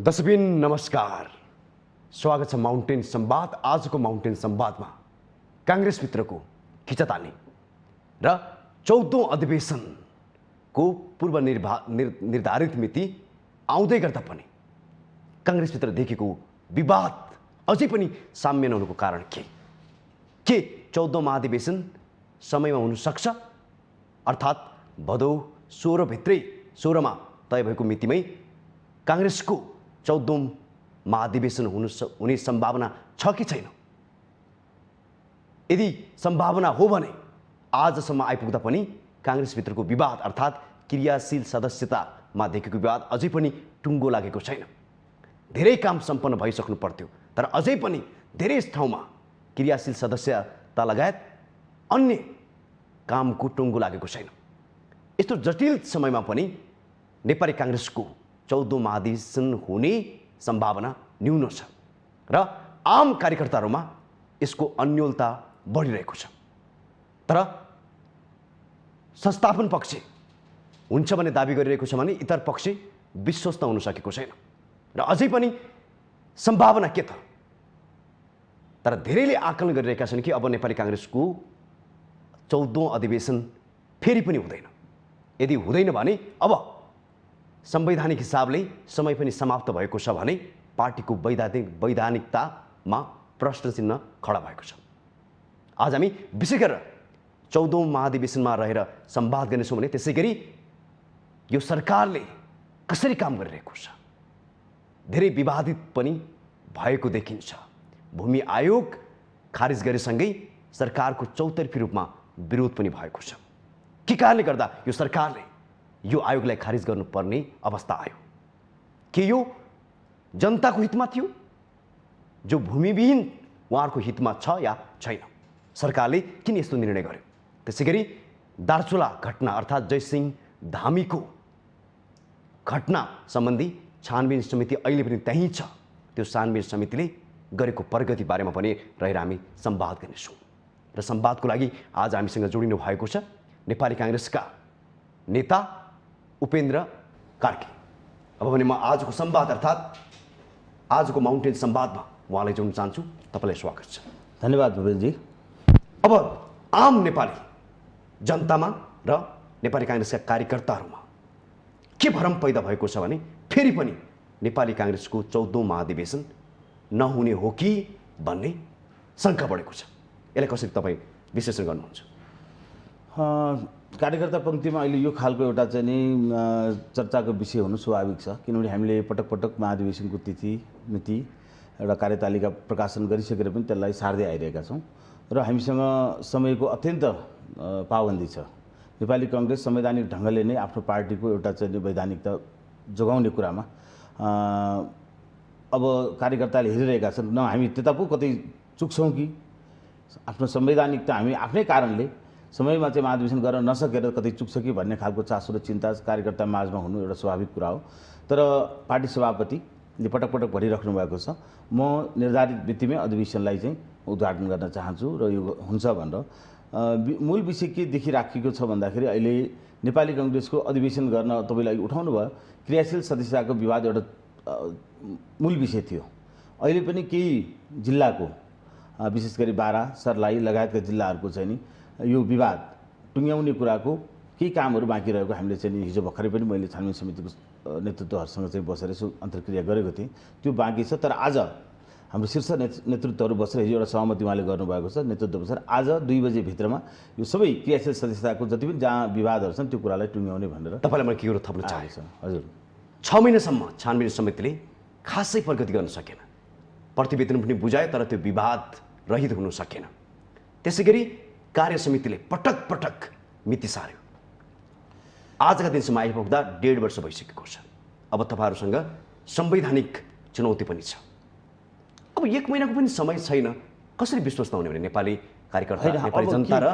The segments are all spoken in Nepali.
दर्शकबिन नमस्कार, स्वागत छ माउन्टेन संवाद। आजको माउन्टेन संवादमा काङ्ग्रेसभित्रको खिचातानी र 14औं अधिवेशनको पूर्व निर्धारित मिति आउँदै गर्दा पनि काङ्ग्रेसभित्र देखेको विवाद अझै पनि साम्य नहुनुको कारण के 14औं महाधिवेशन समयमा हुन सक्छ, अर्थात् भदौ 16 भित्रै 16 मा तय भएको मितिमै काङ्ग्रेसको 14औं महाधिवेशन हुने सम्भावना छ कि छैन? यदि सम्भावना हो भने आजसम्म आइपुग्दा पनि काङ्ग्रेसभित्रको विवाद अर्थात् क्रियाशील सदस्यतामा देखेको विवाद अझै पनि टुङ्गो लागेको छैन। धेरै काम सम्पन्न भइसक्नु पर्थ्यो, तर अझै पनि धेरै ठाउँमा क्रियाशील सदस्यता लगायत अन्य कामको टुङ्गो लागेको छैन। यस्तो जटिल समयमा पनि नेपाली काङ्ग्रेसको 14औं महाधिवेशन हुने सम्भावना न्यून छ र आम कार्यकर्ताहरूमा यसको अन्योलता बढिरहेको छ। तर संस्थापन पक्ष हुन्छ भन्ने दाबी गरिरहेको छ भने इतर पक्ष विश्वस्त हुन सकेको छैन र अझै पनि सम्भावना के त? तर धेरैले आकलन गरिरहेका छन् कि अब नेपाली काङ्ग्रेसको 14औं अधिवेशन फेरि पनि हुँदैन। यदि हुँदैन भने अब संवैधानिक हिसाबले समय पनि समाप्त भएको छ भने पार्टीको वैधानिकतामा प्रश्न चिन्ह खडा भएको छ। आज हामी विशेष गरेर 14औं महाधिवेशनमा रहेर संवाद गर्नेछौँ भने त्यसै गरी यो सरकारले कसरी काम गरिरहेको छ, धेरै विवादित पनि भएको देखिन्छ। भूमि आयोग खारिज गरेसँगै सरकारको चौतर्फी रूपमा विरोध पनि भएको छ। के कारणले गर्दा यो सरकारले यो आयोगलाई खारिज गर्नुपर्ने अवस्था आयो? के यो जनताको हितमा थियो, जो भूमिविहीन उहाँहरूको हितमा छ या छैन? सरकारले किन यस्तो निर्णय गर्यो? त्यसै गरी दार्चुला घटना अर्थात् जयसिंह धामीको घटना सम्बन्धी छानबिन समिति अहिले पनि त्यहीँ छ। त्यो छानबिन समितिले गरेको प्रगति बारेमा पनि रहेर हामी संवाद गर्नेछौँ र संवादको लागि आज हामीसँग जोडिनु भएको छ नेपाली काङ्ग्रेसका नेता उपेन्द्र कार्की। अब भने म आजको संवाद अर्थात् आजको माउन्टेन संवादमा उहाँलाई जोड्न चाहन्छु। तपाईँलाई स्वागत छ। धन्यवाद भूपेन्द्रजी। अब आम नेपाली जनतामा र नेपाली काङ्ग्रेसका कार्यकर्ताहरूमा के भ्रम पैदा भएको छ भने फेरि पनि नेपाली काङ्ग्रेसको 14औं महाधिवेशन नहुने हो कि भन्ने शङ्का बढेको छ। यसलाई कसरी तपाईँ विश्लेषण गर्नुहुन्छ? कार्यकर्ता पङ्क्तिमा अहिले यो खालको एउटा चाहिँ नि चर्चाको विषय हुनु स्वाभाविक छ, किनभने हामीले पटक पटक महाधिवेशनको तिथि मिति एउटा कार्यतालिका प्रकाशन गरिसकेर पनि त्यसलाई सार्दै आइरहेका छौँ र हामीसँग समयको अत्यन्त पाबन्दी छ। नेपाली काङ्ग्रेस संवैधानिक ढङ्गले नै आफ्नो पार्टीको एउटा चाहिँ वैधानिकता जोगाउने कुरामा अब कार्यकर्ताले हेरिरहेका छन्। न हामी त्यता पो कतै चुक्छौँ कि आफ्नो संवैधानिकता हामी आफ्नै कारणले समयमा चाहिँ महाधिवेशन गर्न नसकेर कतै चुक्छ कि भन्ने खालको चासो र चिन्ता कार्यकर्ता माझमा हुनु एउटा स्वाभाविक कुरा हो। तर पार्टी सभापतिले पटक पटक भनिराख्नु भएको छ, म निर्धारित मितिमै अधिवेशनलाई चाहिँ उद्घाटन गर्न चाहन्छु र यो हुन्छ भनेर। मूल विषय के देखिराखेको छ भन्दाखेरि अहिले नेपाली काङ्ग्रेसको अधिवेशन गर्न तपाईँले उठाउनु भयो क्रियाशील सदस्यताको विवाद एउटा मूल विषय थियो। अहिले पनि केही जिल्लाको विशेष गरी बारा, सर्लाही लगायतका जिल्लाहरूको चाहिँ नि यो विवाद टुङ्ग्याउने कुराको केही कामहरू बाँकी रहेको हामीले चाहिँ नि हिजो भर्खरै पनि मैले छानबिन समितिको नेतृत्वहरूसँग चाहिँ बसेर यसो अन्तर्क्रिया गरेको थिएँ। त्यो बाँकी छ। तर आज हाम्रो शीर्ष नेतृत्वहरू बसेर हिजो एउटा सहमति उहाँले गर्नुभएको छ नेतृत्व बसेर आज 2 बजे भित्रमा यो सबै क्रियाशील सदस्यताको जति पनि जहाँ विवादहरू छन् त्यो कुरालाई टुङ्ग्याउने भनेर तपाईँलाई मैले के कुरो थप्न चाहेको छ। हजुर, 6 महिनासम्म छानबिन समितिले खासै प्रगति गर्न सकेन, प्रतिवेदन पनि बुझायो तर त्यो विवाद रहित हुन सकेन। त्यसै गरी कार्य समितिले पटक पटक मिति सार्यो। आजका दिनसम्म आइपुग्दा 1.5 वर्ष भइसकेको छ। अब तपाईँहरूसँग संवैधानिक चुनौती पनि छ। अब 1 महिनाको पनि समय छैन, कसरी विश्वस्त हुने भने नेपाली कार्यकर्ता, नेपाली जनता र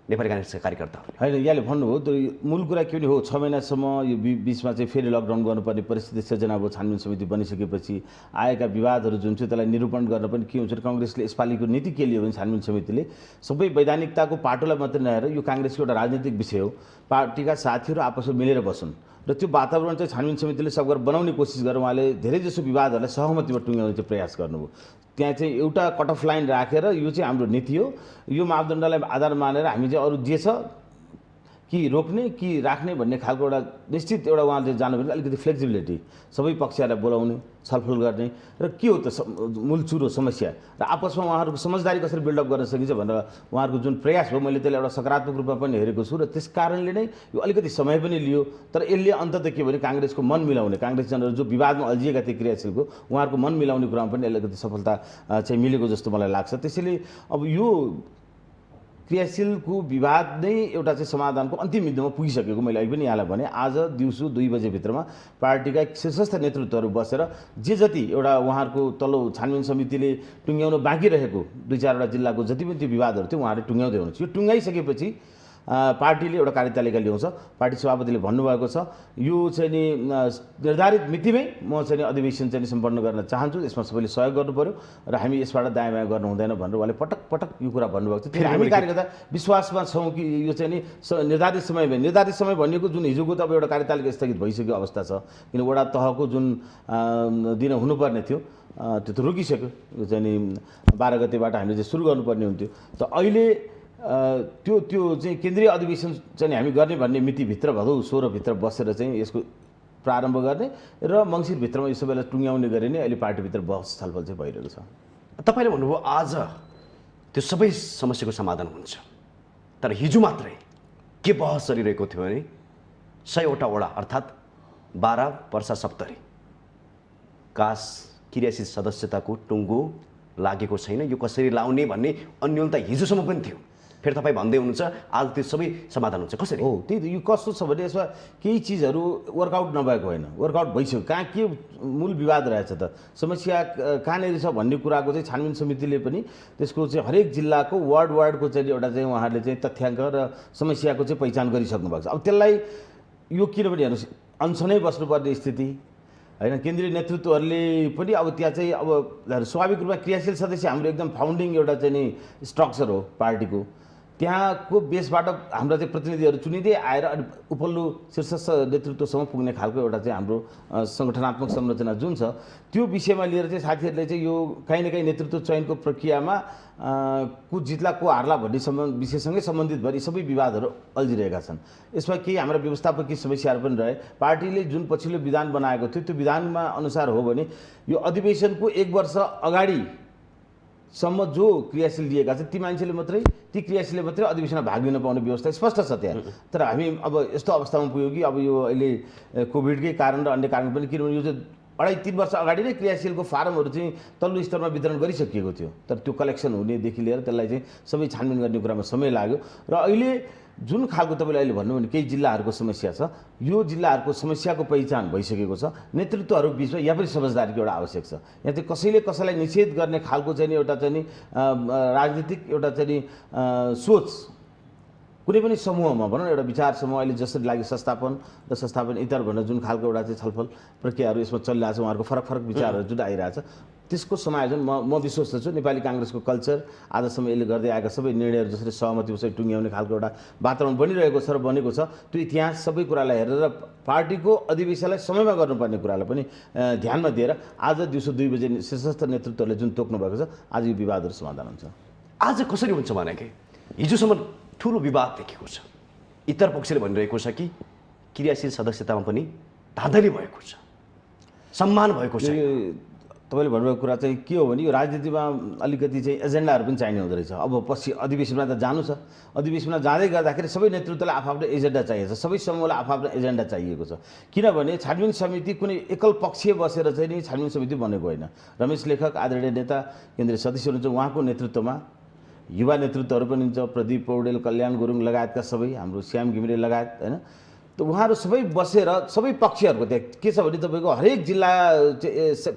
नेपाली काङ्ग्रेसका कार्यकर्ताहरू? होइन, यहाँले भन्नुभयो त्यो मूल कुरा के हो, 6 महिनासम्म यो बिचमा चाहिँ फेरि लकडाउन गर्नुपर्ने परिस्थिति सिर्जना भयो। छानबिन समिति बनिसकेपछि आएका विवादहरू जुन चाहिँ त्यसलाई निरूपण गर्न पनि के हुन्छ, काङ्ग्रेसले यसपालिको नीति के लियो भने छानबिन समितिले सबै वैधानिकताको पाटोलाई मात्रै नहेरेर यो काङ्ग्रेसको एउटा राजनीतिक विषय हो, पार्टीका साथीहरू आपसमा मिलेर बसुन् र त्यो वातावरण चाहिँ छानबिन समितिले सब गरेर बनाउने कोसिस गरेर उहाँले धेरैजसो विवादहरूलाई सहमतिमा टुङ्ग्याउने चाहिँ प्रयास गर्नुभयो। त्यहाँ चाहिँ एउटा कट अफ लाइन राखेर यो चाहिँ हाम्रो नीति हो, यो मापदण्डलाई आधार मानेर हामी चाहिँ अरू जे छ कि रोक्ने कि राख्ने भन्ने खालको एउटा निश्चित एउटा उहाँले जानुभयो। अलिकति फ्लेक्सिबिलिटी, सबै पक्षहरूलाई बोलाउने, छलफल गर्ने र के हो त मूल चुरो समस्या र आपसमा उहाँहरूको समझदारी कसरी बिल्डअप गर्न सकिन्छ भनेर उहाँहरूको जुन प्रयास भयो मैले त्यसलाई एउटा सकारात्मक रूपमा पनि हेरेको छु। र त्यस कारणले नै यो अलिकति समय पनि लियो, तर यसले अन्ततः के भने काङ्ग्रेसको मन मिलाउने, काङ्ग्रेसजनहरू जो विवादमा अल्झिएका थिए क्रियाशीलको उहाँहरूको मन मिलाउने कुरामा पनि अलिकति सफलता चाहिँ मिलेको जस्तो मलाई लाग्छ। त्यसैले अब यो क्रियाशीलको विवाद नै एउटा चाहिँ समाधानको अन्तिम बिन्दुमा पुगिसकेको मैले अहिले पनि यहाँलाई भने। आज दिउँसो 2 बजेभित्रमा पार्टीका शीर्षस्थ नेतृत्वहरू बसेर जे जति एउटा उहाँहरूको तल्लो छानबिन समितिले टुङ्ग्याउन बाँकी रहेको 2-4वटा जिल्लाको जति पनि त्यो विवादहरू थियो उहाँहरूले टुङ्ग्याउँदै हुनुहुन्छ। यो टुङ्गाइसकेपछि पार्टीले एउटा कार्यतालिका ल्याउँछ। पार्टी सभापतिले भन्नुभएको छ यो चाहिँ नि निर्धारित मितिमै म चाहिँ अधिवेशन चाहिँ सम्पन्न गर्न चाहन्छु, यसमा सबैले सहयोग गर्नु पर्यो र हामी यसबाट दायाँ बायाँ गर्नु हुँदैन भनेर उहाँले पटक पटक यो कुरा भन्नुभएको छ। फेरि हामी कार्यकर्ता विश्वासमा छौँ कि यो चाहिँ नि निर्धारित समय भनेको जुन हिजोको त अब एउटा कार्यतालिका स्थगित भइसक्यो अवस्था छ, किन वडा तहको जुन दिन हुनुपर्ने थियो त्यो त रोकिसक्यो। यो चाहिँ नि 12 गतेबाट हामीले चाहिँ सुरु गर्नुपर्ने हुन्थ्यो। त अहिले त्यो चाहिँ केन्द्रीय अधिवेशन चाहिँ हामी गर्ने भन्ने मितिभित्र भदौ 16 भित्र बसेर चाहिँ यसको प्रारम्भ गर्ने र मङ्सिरभित्रमा यो सबैलाई टुङ्ग्याउने गरे नै अहिले पार्टीभित्र बहस छलफल चाहिँ भइरहेको छ। तपाईँले भन्नुभयो आज त्यो सबै समस्याको समाधान हुन्छ, तर हिजो मात्रै के बहस चलिरहेको थियो भने 100वटा वडा अर्थात् 12 पर्सा 70 कास क्रियाशील सदस्यताको टुङ्गो लागेको छैन, यो कसरी लाउने भन्ने अन्योलता हिजोसम्म पनि थियो। फेरि तपाईँ भन्दै हुनुहुन्छ आज त्यो सबै समाधान हुन्छ, कसरी हो? त्यही यो कस्तो छ भने यसमा केही चिजहरू वर्कआउट नभएको होइन, वर्कआउट भइसक्यो। कहाँ के मूल विवाद रहेछ त, समस्या कहाँनिर छ भन्ने कुराको चाहिँ छानबिन समितिले पनि त्यसको चाहिँ हरेक जिल्लाको वार्डको चाहिँ एउटा चाहिँ उहाँहरूले चाहिँ तथ्याङ्क र समस्याको चाहिँ पहिचान गरिसक्नु भएको छ। अब त्यसलाई यो किनभने हेर्नुहोस् अनसनै बस्नुपर्ने स्थिति होइन, केन्द्रीय नेतृत्वहरूले पनि अब त्यहाँ चाहिँ अब स्वाभाविक रूपमा क्रियाशील सदस्य हाम्रो एकदम फाउन्डिङ एउटा चाहिँ नि स्ट्रक्चर हो पार्टीको, त्यहाँको बेसबाट हाम्रा चाहिँ प्रतिनिधिहरू चुनिँदै आएर अनि उपल्लो शीर्षस्थ नेतृत्वसम्म पुग्ने खालको एउटा चाहिँ हाम्रो सङ्गठनात्मक संरचना जुन छ त्यो विषयमा लिएर चाहिँ साथीहरूले चाहिँ यो काहीँ न काहीँ नेतृत्व चयनको प्रक्रियामा को जित्ला को हार्ला भन्ने विषयसँगै सम्बन्धित भएर सबै विवादहरू अल्झिरहेका छन्। यसमा केही हाम्रा व्यवस्थापकीय समस्याहरू पनि रहे। पार्टीले जुन पछिल्लो विधान बनाएको थियो त्यो विधानमा अनुसार हो भने यो अधिवेशनको 1 वर्ष अगाडि सम्म जो क्रियाशील दिएका छन् ती मान्छेले मात्रै, ती क्रियाशीलले मात्रै अधिवेशनमा भाग लिन पाउने व्यवस्था स्पष्ट छ त्यहाँ। तर हामी अब यस्तो अवस्थामा पुग्यौँ कि अब यो अहिले कोभिडकै कारण र अन्य कारण पनि, किनभने यो चाहिँ 2.5-3 वर्ष अगाडि नै क्रियाशीलको फारमहरू चाहिँ तल्लो स्तरमा वितरण गरिसकिएको थियो, तर त्यो कलेक्सन हुनेदेखि लिएर त्यसलाई चाहिँ सबै छानबिन गर्ने कुरामा समय लाग्यो। र अहिले जुन खालको तपाईँले अहिले भन्नुभयो भने केही जिल्लाहरूको समस्या छ, यो जिल्लाहरूको समस्याको पहिचान भइसकेको छ। नेतृत्वहरू बिचमा यहाँ पनि समझदारीको एउटा आवश्यक छ। यहाँ चाहिँ कसैले कसैलाई निषेध गर्ने खालको चाहिँ एउटा चाहिँ नि राजनीतिक एउटा चाहिँ नि सोच कुनै पनि समूहमा भनौँ न, एउटा विचार समूह अहिले जसरी लाग्यो संस्थापन इतर भनेर जुन खालको एउटा चाहिँ छलफल प्रक्रियाहरू यसमा चलिरहेको छ, उहाँहरूको फरक विचारहरू जुन आइरहेछ त्यसको समायोजन म विश्वस्त छु। नेपाली काङ्ग्रेसको कल्चर आजसम्म यसले गर्दै आएका सबै निर्णयहरू जसरी सहमतिपछि टुङ्ग्याउने खालको एउटा वातावरण बनिरहेको छ र बनेको छ, त्यो इतिहास सबै कुरालाई हेरेर पार्टीको अधिवेशनलाई समयमा गर्नुपर्ने कुरालाई पनि ध्यानमा दिएर आज दिउँसो 2 बजे शीर्षस्थ नेतृत्वले जुन तोक्नु भएको छ आज यो विवादहरू समाधान हुन्छ। आज कसरी हुन्छ भने कि हिजोसम्म ठुलो विवाद देखेको छ, इतर पक्षले भनिरहेको छ कि क्रियाशील सदस्यतामा पनि धाँधली भएको छ, सम्मान भएको छ। तपाईँले भन्नुभएको कुरा चाहिँ के हो भने यो राजनीतिमा अलिकति चाहिँ एजेन्डाहरू पनि चाहिने हुँदो रहेछ। अब पछि अधिवेशनमा त जानु छ, अधिवेशनमा जाँदै गर्दाखेरि सबै नेतृत्वलाई आफ्नो एजेन्डा चाहिएको छ, सबै समूहलाई आफ्नो एजेन्डा चाहिएको छ। किनभने छानबिन समिति कुनै एकल पक्षीय बसेर चाहिँ नि छानबिन समिति बनेको होइन। रमेश लेखक आदरणीय नेता केन्द्रीय सदस्य हुनुहुन्छ, उहाँको नेतृत्वमा युवा नेतृत्वहरू पनि हुन्छ, प्रदीप पौडेल, कल्याण गुरुङ लगायतका सबै, हाम्रो श्याम घिमिरे लगायत होइन। त उहाँहरू सबै बसेर सबै पक्षहरूको त्यहाँ के छ भने तपाईँको हरेक जिल्ला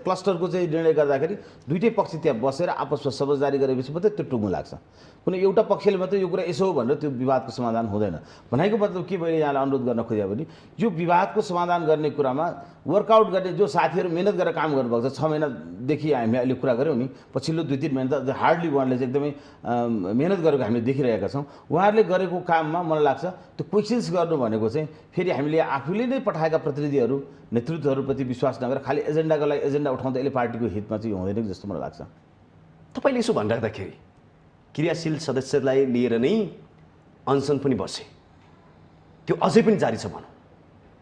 क्लस्टरको चाहिँ निर्णय गर्दाखेरि दुइटै पक्ष त्यहाँ बसेर आपसमा समझदारी गरेपछि मात्रै त्यो टुङ्गो लाग्छ। कुनै एउटा पक्षले मात्रै यो कुरा यसो हो भनेर त्यो विवादको समाधान हुँदैन। भनेको मतलब के मैले यहाँलाई अनुरोध गर्न खोजेँ भने यो विवादको समाधान गर्ने कुरामा वर्कआउट गर्ने जो साथीहरू मेहनत गरेर काम गर्नुभएको छ, 6 महिनादेखि हामी अहिले कुरा गऱ्यौँ नि, पछिल्लो 2-3 महिना त हार्डली उहाँले चाहिँ एकदमै मेहनत गरेको हामीले देखिरहेका छौँ। उहाँहरूले गरेको काममा मलाई लाग्छ त्यो क्वेसन्स गर्नु भनेको चाहिँ फेरि हामीले आफूले नै पठाएका प्रतिनिधिहरू नेतृत्वहरूप्रति विश्वास नगरेर खालि एजेन्डाको लागि एजेन्डा उठाउँदा यसले पार्टीको हितमा चाहिँ हुँदैन जस्तो मलाई लाग्छ। तपाईँले यसो भनिराख्दाखेरि क्रियाशील सदस्यलाई लिएर नै अनसन पनि बसे, त्यो अझै पनि जारी छ भनौँ,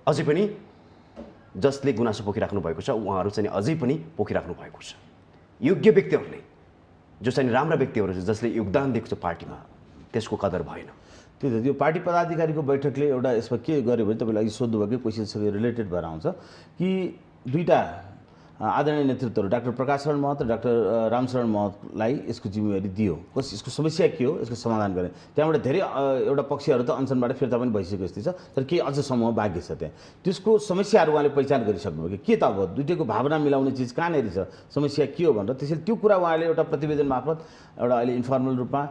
अझै पनि जसले गुनासो पोखिराख्नु भएको छ उहाँहरू चाहिँ अझै पनि पोखिराख्नु भएको छ। योग्य व्यक्तिहरूले जो चाहिँ राम्रा व्यक्तिहरू छ जसले योगदान दिएको छ पार्टीमा, त्यसको कदर भएन। त्यही त त्यो पार्टी पदाधिकारीको बैठकले एउटा यसमा के गर्यो भने तपाईँले अघि सोध्नुभयो कि क्वेसनसँग रिलेटेड भएर आउँछ कि दुईवटा आदरणीय नेतृत्वहरू डाक्टर प्रकाश शरण महत र डाक्टर रामशरण महतलाई यसको जिम्मेवारी दियो। यसको समस्या के हो यसको समाधान गर्ने। त्यहाँबाट धेरै एउटा पक्षहरू त अनसनबाट फिर्ता पनि भइसकेको स्थिति छ, तर केही अझ समूह बाँकी छ। त्यहाँ त्यसको समस्याहरू उहाँले पहिचान गरिसक्नुभयो कि के त अब दुइटैको भावना मिलाउने चिज कहाँनिर छ, समस्या के हो भनेर। त्यसैले त्यो कुरा उहाँले एउटा प्रतिवेदन मार्फत एउटा अहिले इन्फर्मल रूपमा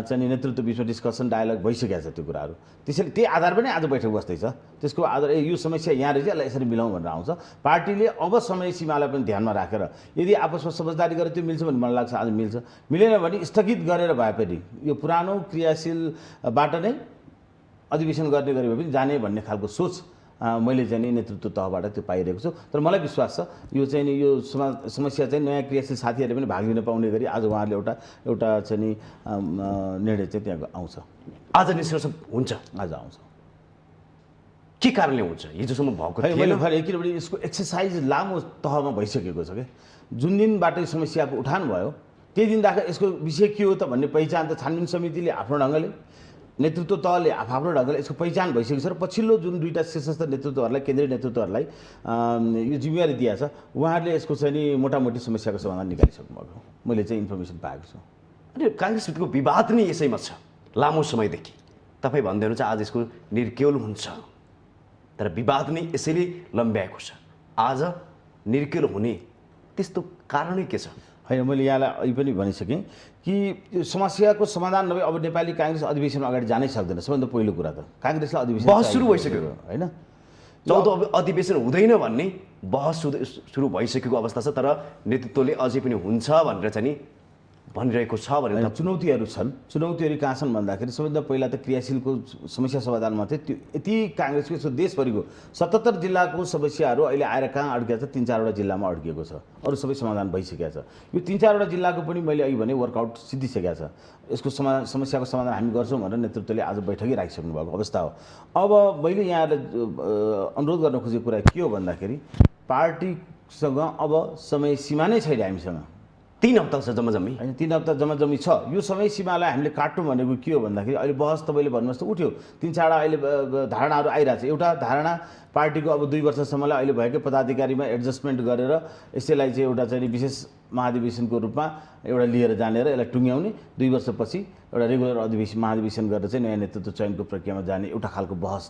चाहिँ नेतृत्व बिचमा डिस्कसन डायलग भइसकेको छ त्यो कुराहरू। त्यसैले त्यही आधार पनि आज बैठक बस्दैछ। त्यसको आधार यो समस्या यहाँ रहेछ, यसलाई यसरी मिलाउँ भनेर आउँछ। पार्टीले अब समय सीमालाई पनि ध्यानमा राखेर यदि आपसमा समझदारी गरेर त्यो मिल्छ भने मलाई लाग्छ आज मिल्छ, मिलेन भने स्थगित गरेर भए पनि यो पुरानो क्रियाशीलबाट नै अधिवेशन गर्ने गरे भए पनि जाने भन्ने खालको सोच मैले चाहिँ नि नेतृत्व तहबाट त्यो पाइरहेको छु। तर मलाई विश्वास छ यो चाहिँ नि यो समस्या चाहिँ नयाँ क्रियाशील साथीहरूले पनि भाग लिन पाउने गरी आज उहाँहरूले एउटा चाहिँ नि निर्णय चाहिँ त्यहाँ आउँछ। आज निष्कर्ष हुन्छ, आज आउँछ। के कारणले हुन्छ हिजोसम्म भएको थिएन? मैले भने किनभने यसको एक्सर्साइज लामो तहमा भइसकेको छ क्या। जुन दिनबाट समस्याको उठान भयो त्यही दिनदेखि यसको विषय के हो त भन्ने पहिचान त छानबिन समितिले आफ्नो ढङ्गले, नेतृत्व तहले आफ्नो ढङ्गले यसको पहिचान भइसकेको छ। र पछिल्लो जुन दुईवटा शीर्षस्थ नेतृत्वहरूलाई, केन्द्रीय नेतृत्वहरूलाई यो जिम्मेवारी दिएको छ, उहाँहरूले यसको चाहिँ नि मोटामोटी समस्याको समाधान निकालिसक्नु भएको मैले चाहिँ इन्फर्मेसन पाएको छु। अनि काङ्ग्रेसभित्रको विवाद नै यसैमा छ लामो समयदेखि। तपाईँ भन्दै हुनुहुन्छ आज यसको निर्केल हुन्छ, तर विवाद नै यसैले लम्ब्याएको छ। आज निर्केल हुने त्यस्तो कारणै के छ? होइन, मैले यहाँलाई अहिले पनि भनिसकेँ कि यो समस्याको समाधान नभए अब नेपाली काङ्ग्रेस अधिवेशनमा अगाडि जानै सक्दैन। सबभन्दा पहिलो कुरा त काङ्ग्रेसलाई अधिवेशन बहस सुरु भइसक्यो होइन, 14 अधिवेशन हुँदैन भन्ने बहस सुरु भइसकेको अवस्था छ। तर नेतृत्वले अझै पनि हुन्छ भनेर चाहिँ नि भनिरहेको छ भनेर चुनौतीहरू छन्। चुनौतीहरू कहाँ छन् भन्दाखेरि सबैभन्दा पहिला त क्रियाशीलको समस्या समाधानमा चाहिँ त्यो यति काङ्ग्रेसको देशभरिको 77 जिल्लाको समस्याहरू अहिले आएर कहाँ अड्किएको छ, 3-4वटा जिल्लामा अड्किएको छ। अरू सबै समाधान भइसकेको छ। यो 3-4वटा जिल्लाको पनि मैले अघि भने वर्कआउट सिद्धिसकेको छ। यसको समस्याको समाधान हामी गर्छौँ भनेर नेतृत्वले आज बैठकै राखिसक्नु भएको अवस्था हो। अब मैले यहाँलाई अनुरोध गर्न खोजेको कुरा के हो भन्दाखेरि पार्टीसँग अब समय सीमा नै छैन हामीसँग। 3 हप्ता छ जम्माजम्मी होइन, 3 हप्ता जम्माजम्मी छ। यो समय सीमालाई हामीले काट्नु भनेको के हो भन्दाखेरि अहिले बहस तपाईँले भन्नुहोस् त उठ्यो, 3-4वटा अहिले धारणाहरू आइरहेको छ। एउटा धारणा पार्टीको अब 2 वर्षसम्मलाई अहिले भएकै पदाधिकारीमा एडजस्टमेन्ट गरेर यसैलाई चाहिँ एउटा चाहिँ विशेष महाधिवेशनको रूपमा एउटा लिएर जाने र यसलाई टुङ्ग्याउने, 2 वर्षपछि एउटा रेगुलर महाधिवेशन गरेर चाहिँ नयाँ नेतृत्व चयनको प्रक्रियामा जाने एउटा खालको बहस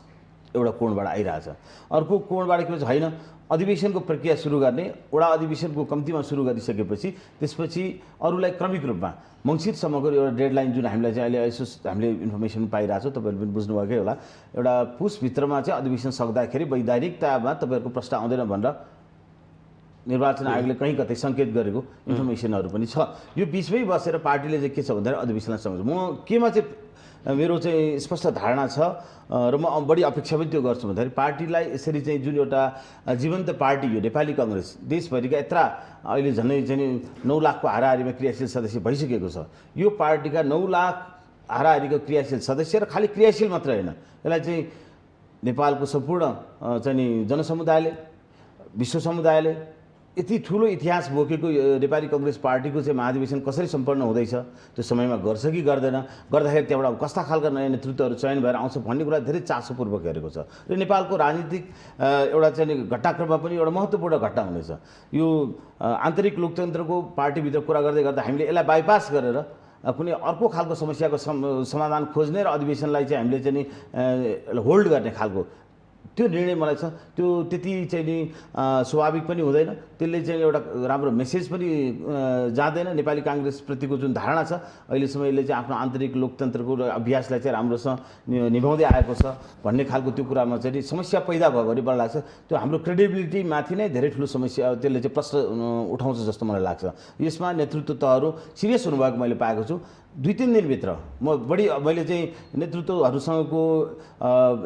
एउटा कोणबाट आइरहेछ। अर्को कोणबाट के भन्छ, होइन अधिवेशनको प्रक्रिया सुरु गर्ने, वडा अधिवेशनको कम्तीमा सुरु गरिसकेपछि त्यसपछि अरूलाई क्रमिक रूपमा मङ्सिरसम्मको एउटा डेडलाइन जुन हामीलाई चाहिँ अहिले यसो हामीले इन्फर्मेसन पाइरहेको छौँ, तपाईँहरू पनि बुझ्नुभएकै होला, एउटा पुसभित्रमा चाहिँ अधिवेशन सक्दाखेरि वैधानिकतामा तपाईँहरूको प्रश्न आउँदैन भनेर निर्वाचन आयोगले कहीँ कतै सङ्केत गरेको इन्फर्मेसनहरू पनि छ। यो बिचमै बसेर पार्टीले चाहिँ के छ भन्दाखेरि अधिवेशनलाई सम्झ म केमा चाहिँ मेरो चाहिँ स्पष्ट धारणा छ र म बढी अपेक्षा पनि त्यो गर्छु भन्दाखेरि पार्टीलाई यसरी चाहिँ जुन एउटा जीवन्त पार्टी यो नेपाली काङ्ग्रेस देशभरिका यत्रा अहिले झन्डै चाहिँ 9 लाखको हाराहारीमा क्रियाशील सदस्य भइसकेको छ। यो पार्टीका 9 लाख हाराहारीको क्रियाशील सदस्य र खालि क्रियाशील मात्र होइन, यसलाई चाहिँ नेपालको सम्पूर्ण चाहिँ नि जनसमुदायले, विश्व समुदायले यति ठुलो इतिहास बोकेको नेपाली काङ्ग्रेस पार्टीको चाहिँ महाधिवेशन कसरी सम्पन्न हुँदैछ, त्यो समयमा गर्छ कि गर्दैन, गर्दाखेरि त्यहाँबाट कस्ता खालका नयाँ नेतृत्वहरू चयन भएर आउँछ भन्ने कुरा धेरै चासोपूर्वक हेरेको छ। र नेपालको राजनीतिक एउटा चाहिँ घटनाक्रममा पनि एउटा महत्त्वपूर्ण घटना हुनेछ। यो आन्तरिक लोकतन्त्रको पार्टीभित्र कुरा गर्दै गर्दा हामीले यसलाई बाइपास गरेर कुनै अर्को खालको समस्याको समाधान खोज्ने र अधिवेशनलाई चाहिँ हामीले चाहिँ नि होल्ड गर्ने खालको त्यो निर्णय मलाई छ। त्यो त्यति चाहिँ नि स्वाभाविक पनि हुँदैन, त्यसले चाहिँ एउटा राम्रो मेसेज पनि जाँदैन। नेपाली काङ्ग्रेसप्रतिको जुन धारणा छ अहिलेसम्म यसले चाहिँ आफ्नो आन्तरिक लोकतन्त्रको अभ्यासलाई चाहिँ राम्रोसँग निभाउँदै आएको छ भन्ने खालको त्यो कुरामा चाहिँ समस्या पैदा भयो भने मलाई लाग्छ त्यो हाम्रो क्रेडिबिलिटीमाथि नै धेरै ठुलो समस्या त्यसले चाहिँ प्रश्न उठाउँछ जस्तो मलाई लाग्छ। यसमा नेतृत्व तहहरू सिरियस हुनुभएको मैले पाएको छु। 2-3 दिनभित्र मैले चाहिँ नेतृत्वहरूसँगको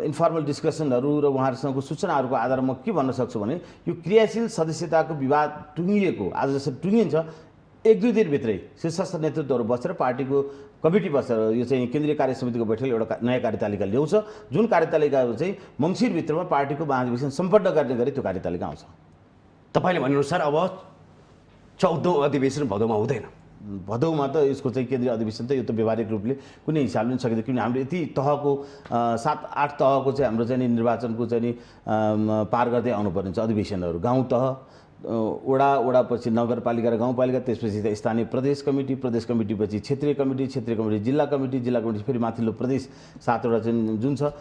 इन्फर्मल डिस्कसनहरू र उहाँहरूसँगको सूचनाहरूको आधारमा के भन्न सक्छु भने यो क्रियाशील सदस्यताको विवाद टुङ्गिएको आज जसरी टुङ्गिन्छ 1-2 दिनभित्रै शीर्षस्थ नेतृत्वहरू बसेर पार्टीको कमिटी बसेर यो चाहिँ केन्द्रीय कार्य समितिको बैठकले एउटा नयाँ कार्यतालिका ल्याउँछ जुन कार्यतालिकाहरू चाहिँ मङ्सिरभित्रमा पार्टीको महाधिवेशन सम्पन्न गर्ने गरी त्यो कार्यतालिका आउँछ। तपाईँले भनेअनुसार अब 14औं अधिवेशन भदौमा हुँदैन। भदौमा त यसको चाहिँ केन्द्रीय अधिवेशन त यो त व्यावहारिक रूपले कुनै हिसाबले पनि सकिँदैन किनभने हाम्रो यति तहको 7-8 तहको चाहिँ हाम्रो चाहिँ निर्वाचनको चाहिँ पार गर्दै आउनुपर्ने छ अधिवेशनहरू। गाउँ तह, वडापछि नगरपालिका र गाउँपालिका, त्यसपछि स्थानीय प्रदेश कमिटी पछि क्षेत्रीय कमिटी जिल्ला कमिटी फेरि माथिल्लो प्रदेश 7वटा चाहिँ जुन छ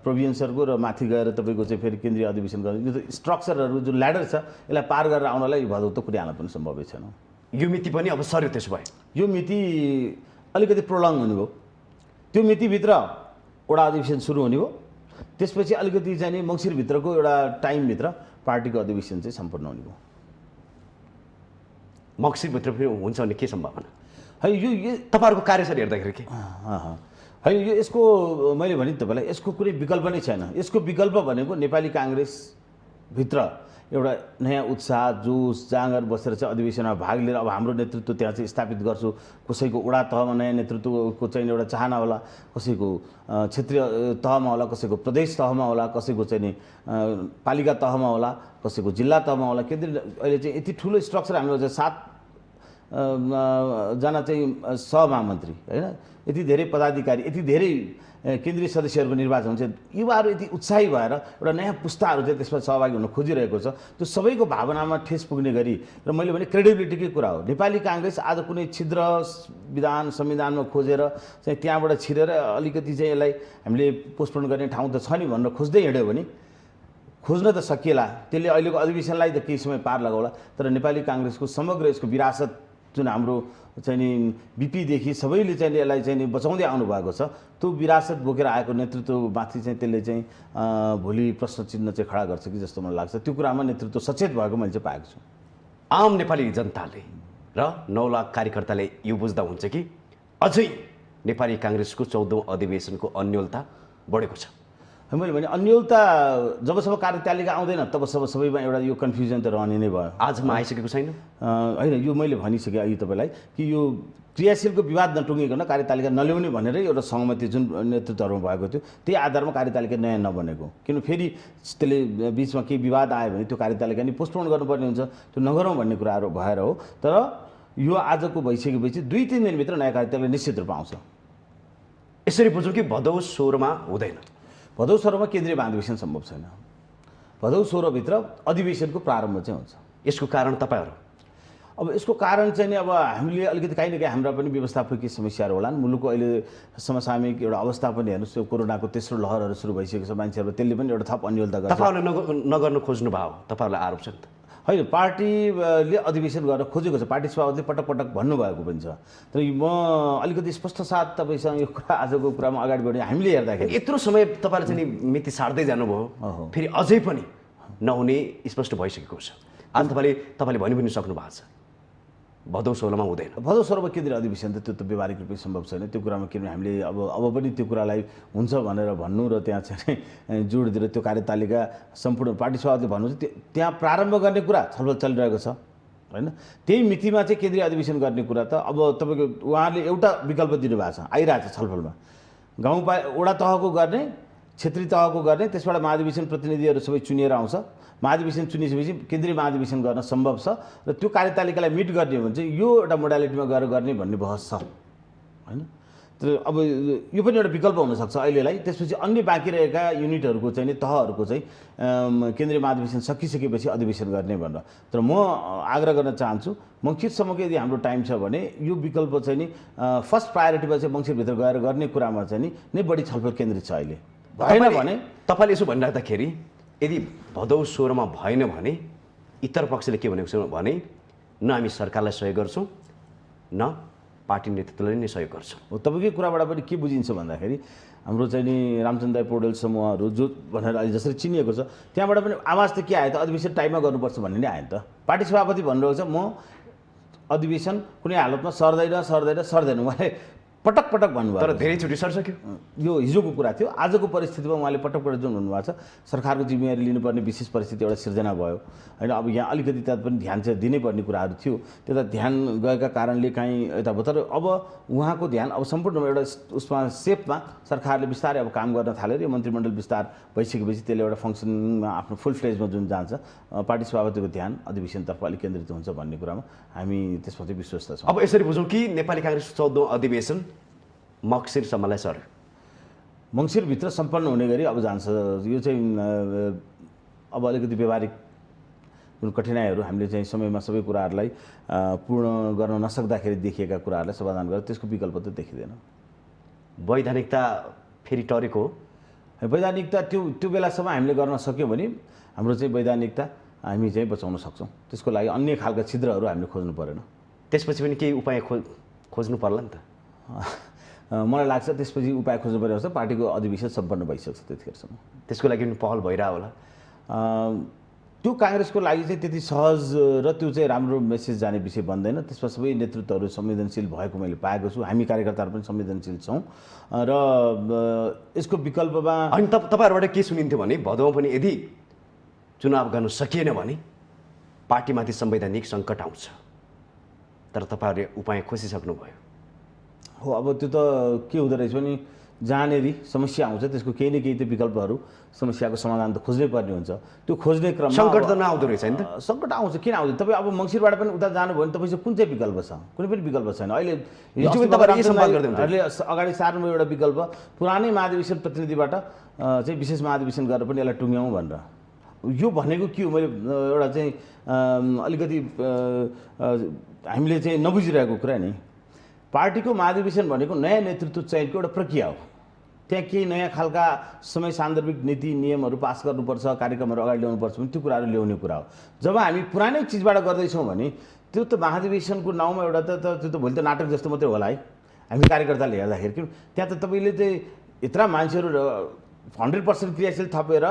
प्रोभिन्सहरूको र माथि गएर तपाईँको चाहिँ फेरि केन्द्रीय अधिवेशन गर्ने यो स्ट्रक्चरहरू जुन ल्याडर छ यसलाई पार गरेर आउनलाई भदौ त कुनै हाल्न पनि सम्भवै छैन। यो मिति पनि अब सर्यो त्यसो भए यो मिति अलिकति प्रोलङ हुने भयो। त्यो मितिभित्र वडा अधिवेशन सुरु हुने भयो। त्यसपछि अलिकति चाहिँ नि मङ्सिरभित्रको एउटा टाइमभित्र पार्टीको अधिवेशन चाहिँ सम्पन्न हुने भयो। मङ्सिरभित्र पनि हुन्छ भने के सम्भावना है? यो तपाईँहरूको कार्यशैली हेर्दाखेरि के है यो यसको मैले भने तपाईँलाई यसको कुनै विकल्प नै छैन। यसको विकल्प भनेको नेपाली काङ्ग्रेसभित्र एउटा नयाँ उत्साह जोस जाँगर बसेर चाहिँ अधिवेशनमा भाग लिएर अब हाम्रो नेतृत्व त्यहाँ चाहिँ स्थापित गर्छु। कसैको वडा तहमा नयाँ नेतृत्वको चाहिँ एउटा चाहना होला, कसैको क्षेत्रीय तहमा होला, कसैको प्रदेश तहमा होला, कसैको चाहिँ नि पालिका तहमा होला, कसैको जिल्ला तहमा होला। केन्द्रीय अहिले चाहिँ यति ठुलो स्ट्रक्चर हाम्रो चाहिँ 7 जना चाहिँ सहमहामन्त्री होइन, यति धेरै पदाधिकारी, यति धेरै केन्द्रीय सदस्यहरूको निर्वाचन हुन्छ। युवाहरू यति उत्साही भएर एउटा नयाँ पुस्ताहरू चाहिँ त्यसमा सहभागी हुन खोजिरहेको छ। त्यो सबैको भावनामा ठेस पुग्ने गरी र मैले भने क्रेडिबिलिटीकै कुरा हो। नेपाली काङ्ग्रेस आज कुनै छिद्र संविधानमा खोजेर चाहिँ त्यहाँबाट छिरेर अलिकति चाहिँ यसलाई हामीले पोस्टपोन गर्ने ठाउँ त छ नि भनेर खोज्दै हिँड्यो भने खोज्न त सकिएला, त्यसले अहिलेको अधिवेशनलाई त केही समय पार लगाउला। तर नेपाली काङ्ग्रेसको समग्र यसको विरासत जुन हाम्रो चाहिँ नि बिपीदेखि सबैले चाहिँ यसलाई चाहिँ नि बचाउँदै आउनु भएको छ, त्यो विरासत बोकेर आएको नेतृत्वमाथि चाहिँ त्यसले चाहिँ भोलि प्रश्न चिन्ह चाहिँ खडा गर्छ कि जस्तो मलाई लाग्छ। त्यो कुरामा नेतृत्व सचेत भएको मैले चाहिँ पाएको छु। आम नेपाली जनताले र 9 लाख कार्यकर्ताले यो बुझ्दा हुन्छ कि अझै नेपाली काङ्ग्रेसको 14औं अधिवेशनको अन्योलता बढेको छ। मैले भने अन्योलता जबसम्म कार्यतालिका आउँदैन तबसम्म सबैमा एउटा यो कन्फ्युजन त रहने नै भयो। आजमा आइसकेको छैन होइन, यो मैले भनिसकेँ अहिले तपाईँलाई कि यो क्रियाशीलको विवाद नटुङ्गिकन कार्यतालिका नल्याउने भनेर एउटा सहमति जुन नेतृत्वहरूमा भएको थियो त्यही आधारमा कार्यतालिका नयाँ नबनेको। किन फेरि त्यसले बिचमा केही विवाद आयो भने त्यो कार्यतालिका नि पोस्टपोन गर्नुपर्ने हुन्छ, त्यो नगरौँ भन्ने कुराहरू भएर हो। तर यो आजको भइसकेपछि 2-3 दिनभित्र नयाँ कार्यतालिका निश्चित रूपमा आउँछ। यसरी बुझौँ कि भदौ 16मा हुँदैन। भदौ 16मा केन्द्रीय महाधिवेशन सम्भव छैन। भदौ 16भित्र अधिवेशनको प्रारम्भ चाहिँ हुन्छ। यसको कारण तपाईँहरू अब यसको कारण चाहिँ नि अब हामीले अलिकति काहीँ न काहीँ हाम्रा पनि व्यवस्थापकीय समस्याहरू होलान्। मुलुकको अहिले समसामयिक एउटा अवस्था पनि हेर्नुहोस्, यो कोरोनाको तेस्रो लहरहरू सुरु भइसकेको छ मान्छेहरू, त्यसले पनि एउटा थप अन्योलता गर्छ। तपाईँहरूले नगर्नु खोज्नु भयो, तपाईँहरूलाई आरोप छ नि त? होइन, पार्टीले अधिवेशन गर्न खोजेको छ, पार्टी सभापतिले पटक पटक भन्नुभएको पनि छ। तर म अलिकति स्पष्ट साथ तपाईँसँग यो कुरा आजको कुरामा अगाडि बढ्यो। हामीले हेर्दाखेरि यत्रो समय तपाईँले चाहिँ मिति सार्दै जानुभयो, फेरि अझै पनि नहुने स्पष्ट भइसकेको छ। आज तपाईँले भनि पनि सक्नु भएको छ भदौ 16मा हुँदैन। भदौ 16मा केन्द्रीय अधिवेशन त त्यो त व्यावहारिक रूपले सम्भव छैन। त्यो कुरामा किनभने हामीले अब पनि त्यो कुरालाई हुन्छ भनेर भन्नु र त्यहाँ चाहिँ जोड दिएर त्यो कार्यतालिका सम्पूर्ण पार्टी सभाले भन्नुहुन्छ त्यहाँ प्रारम्भ गर्ने कुरा छलफल चलिरहेको छ होइन। त्यही मितिमा चाहिँ केन्द्रीय अधिवेशन गर्ने कुरा त अब तपाईँको उहाँले एउटा विकल्प दिनुभएको छ, आइरहेको छ छलफलमा। वडा तहको गर्ने, क्षेत्रीय तहको गर्ने, त्यसबाट महाधिवेशन प्रतिनिधिहरू सबै चुनिएर आउँछ। महाधिवेशन चुनिसकेपछि केन्द्रीय महाधिवेशन गर्न सम्भव छ र त्यो कार्यतालिकालाई मिट गर्ने हो भने चाहिँ यो एउटा मोडालिटीमा गएर गर्ने भन्ने बहस छ होइन। तर अब यो पनि एउटा विकल्प हुनसक्छ अहिलेलाई। त्यसपछि अन्य बाँकी रहेका युनिटहरूको चाहिँ नि तहहरूको चाहिँ केन्द्रीय महाधिवेशन सकिसकेपछि अधिवेशन गर्ने भनेर। तर म आग्रह गर्न चाहन्छु मङ्सिरसम्मको यदि हाम्रो टाइम छ भने यो विकल्प चाहिँ नि फर्स्ट प्रायोरिटीमा चाहिँ मङ्सिरभित्र गएर गर्ने कुरामा चाहिँ नि बढी छलफल केन्द्रित छ अहिले। भएन भने तपाईँले यसो भनिराख्दाखेरि यदि भदौ 16मा भएन भने इतर पक्षले के भनेको छ भने न हामी सरकारलाई सहयोग गर्छौँ न पार्टी नेतृत्वले नै सहयोग गर्छौँ। हो तपाईँकै कुराबाट पनि के बुझिन्छ भन्दाखेरि हाम्रो चाहिँ नि रामचन्द्र दाई पौडेल समूहहरू जो भनेर अहिले जसरी चिनिएको छ त्यहाँबाट पनि आवाज त के आयो त अधिवेशन टाइममा गर्नुपर्छ भन्ने नै आयो नि त। पार्टी सभापति भनिरहेको छ म अधिवेशन कुनै हालतमा सर्दैन उहाँले पटक पटक भन्नुभयो। तर धेरैचोटि सकियो। यो हिजोको कुरा थियो। आजको परिस्थितिमा उहाँले पटक पटक जुन भन्नुभएको छ सरकारको जिम्मेवारी लिनुपर्ने विशेष परिस्थिति एउटा सिर्जना भयो होइन। अब यहाँ अलिकति त्यहाँ पनि ध्यान चाहिँ दिनै पर्ने कुराहरू थियो, त्यता ध्यान गएका कारणले काहीँ यता भयो। तर अब उहाँको ध्यान अब सम्पूर्ण एउटा उसमा सेपमा सरकारले बिस्तारै अब काम गर्न थालेर यो मन्त्रीमण्डल विस्तार भइसकेपछि त्यसले एउटा फङ्सनिङमा आफ्नो फुल फ्लेजमा जुन जान्छ पार्टी सभापतिको ध्यान अधिवेशनतर्फ अलिक केन्द्रित हुन्छ भन्ने कुरामा हामी त्यसपछि विश्वस्त छौँ। अब यसरी बुझौँ कि नेपाली काङ्ग्रेस 14औं अधिवेशन मक्सिरसम्मलाई सर्यो, मङ्सिरभित्र सम्पन्न हुने गरी अब जान्छ। यो चाहिँ अब अलिकति व्यवहारिक जुन कठिनाइहरू हामीले चाहिँ समयमा सबै कुराहरूलाई पूर्ण गर्न नसक्दाखेरि देखिएका कुराहरूलाई समाधान गरेर त्यसको विकल्प त देखिँदैन। वैधानिकता फेरि टरेको हो। वैधानिकता त्यो बेलासम्म हामीले गर्न सक्यौँ भने हाम्रो चाहिँ वैधानिकता हामी चाहिँ बचाउन सक्छौँ। त्यसको लागि अन्य खालका छिद्रहरू हामीले खोज्नु परेन। त्यसपछि पनि केही उपाय खोज्नु पर्ला नि त। मलाई लाग्छ त्यसपछि उपाय खोज्नु पर्ने अवस्था पार्टीको अधिवेशन सम्पन्न भइसक्छ त्यतिखेरसम्म। त्यसको लागि पनि पहल भइरह होला। त्यो काङ्ग्रेसको लागि चाहिँ त्यति सहज र त्यो चाहिँ राम्रो मेसेज जाने विषय बन्दैन। त्यसमा सबै नेतृत्वहरू संवेदनशील भएको मैले पाएको छु। हामी कार्यकर्ताहरू पनि संवेदनशील छौँ र यसको विकल्पमा अनि तपाईँहरूबाट के सुनिन्थ्यो भने भदौमा पनि यदि चुनाव गर्न सकिएन भने पार्टीमाथि संवैधानिक सङ्कट आउँछ, तर तपाईँहरूले उपाय खोजिसक्नुभयो। हो अब त्यो त के हुँदो रहेछ भने जहाँनेरि समस्या आउँछ त्यसको केही न केही त विकल्पहरू समस्याको समाधान त खोज्नै पर्ने हुन्छ। त्यो खोज्ने क्रममा सङ्कट त नआउँदो रहेछ नि त। सङ्कट आउँछ, किन आउँछ? तपाईँ अब मङ्सिरबाट पनि उता जानुभयो भने तपाईँसँग कुन चाहिँ विकल्प छ? कुनै पनि विकल्प छैन। अहिले अहिले अगाडि सार्नु एउटा विकल्प पुरानै महाधिवेशन प्रतिनिधिबाट चाहिँ विशेष महाधिवेशन गरेर पनि यसलाई टुङ्ग्याउँ भनेर। यो भनेको के हो? मैले एउटा चाहिँ अलिकति हामीले चाहिँ नबुझिरहेको कुरा नि, पार्टीको महाधिवेशन भनेको नयाँ नेतृत्व चयनको एउटा प्रक्रिया हो। त्यहाँ केही नयाँ खालका समय सान्दर्भिक नीति नियमहरू पास गर्नुपर्छ, कार्यक्रमहरू अगाडि ल्याउनुपर्छ भने त्यो कुराहरू ल्याउने कुरा हो। जब हामी पुरानै चिजबाट गर्दैछौँ भने त्यो त महाधिवेशनको नाउँमा एउटा त्यो त भोलि त नाटक जस्तो मात्रै होला है हामी कार्यकर्ताले हेर्दाखेरि। कि त्यहाँ त तपाईँले चाहिँ यत्रा मान्छेहरू 100% क्रियाशील थपेर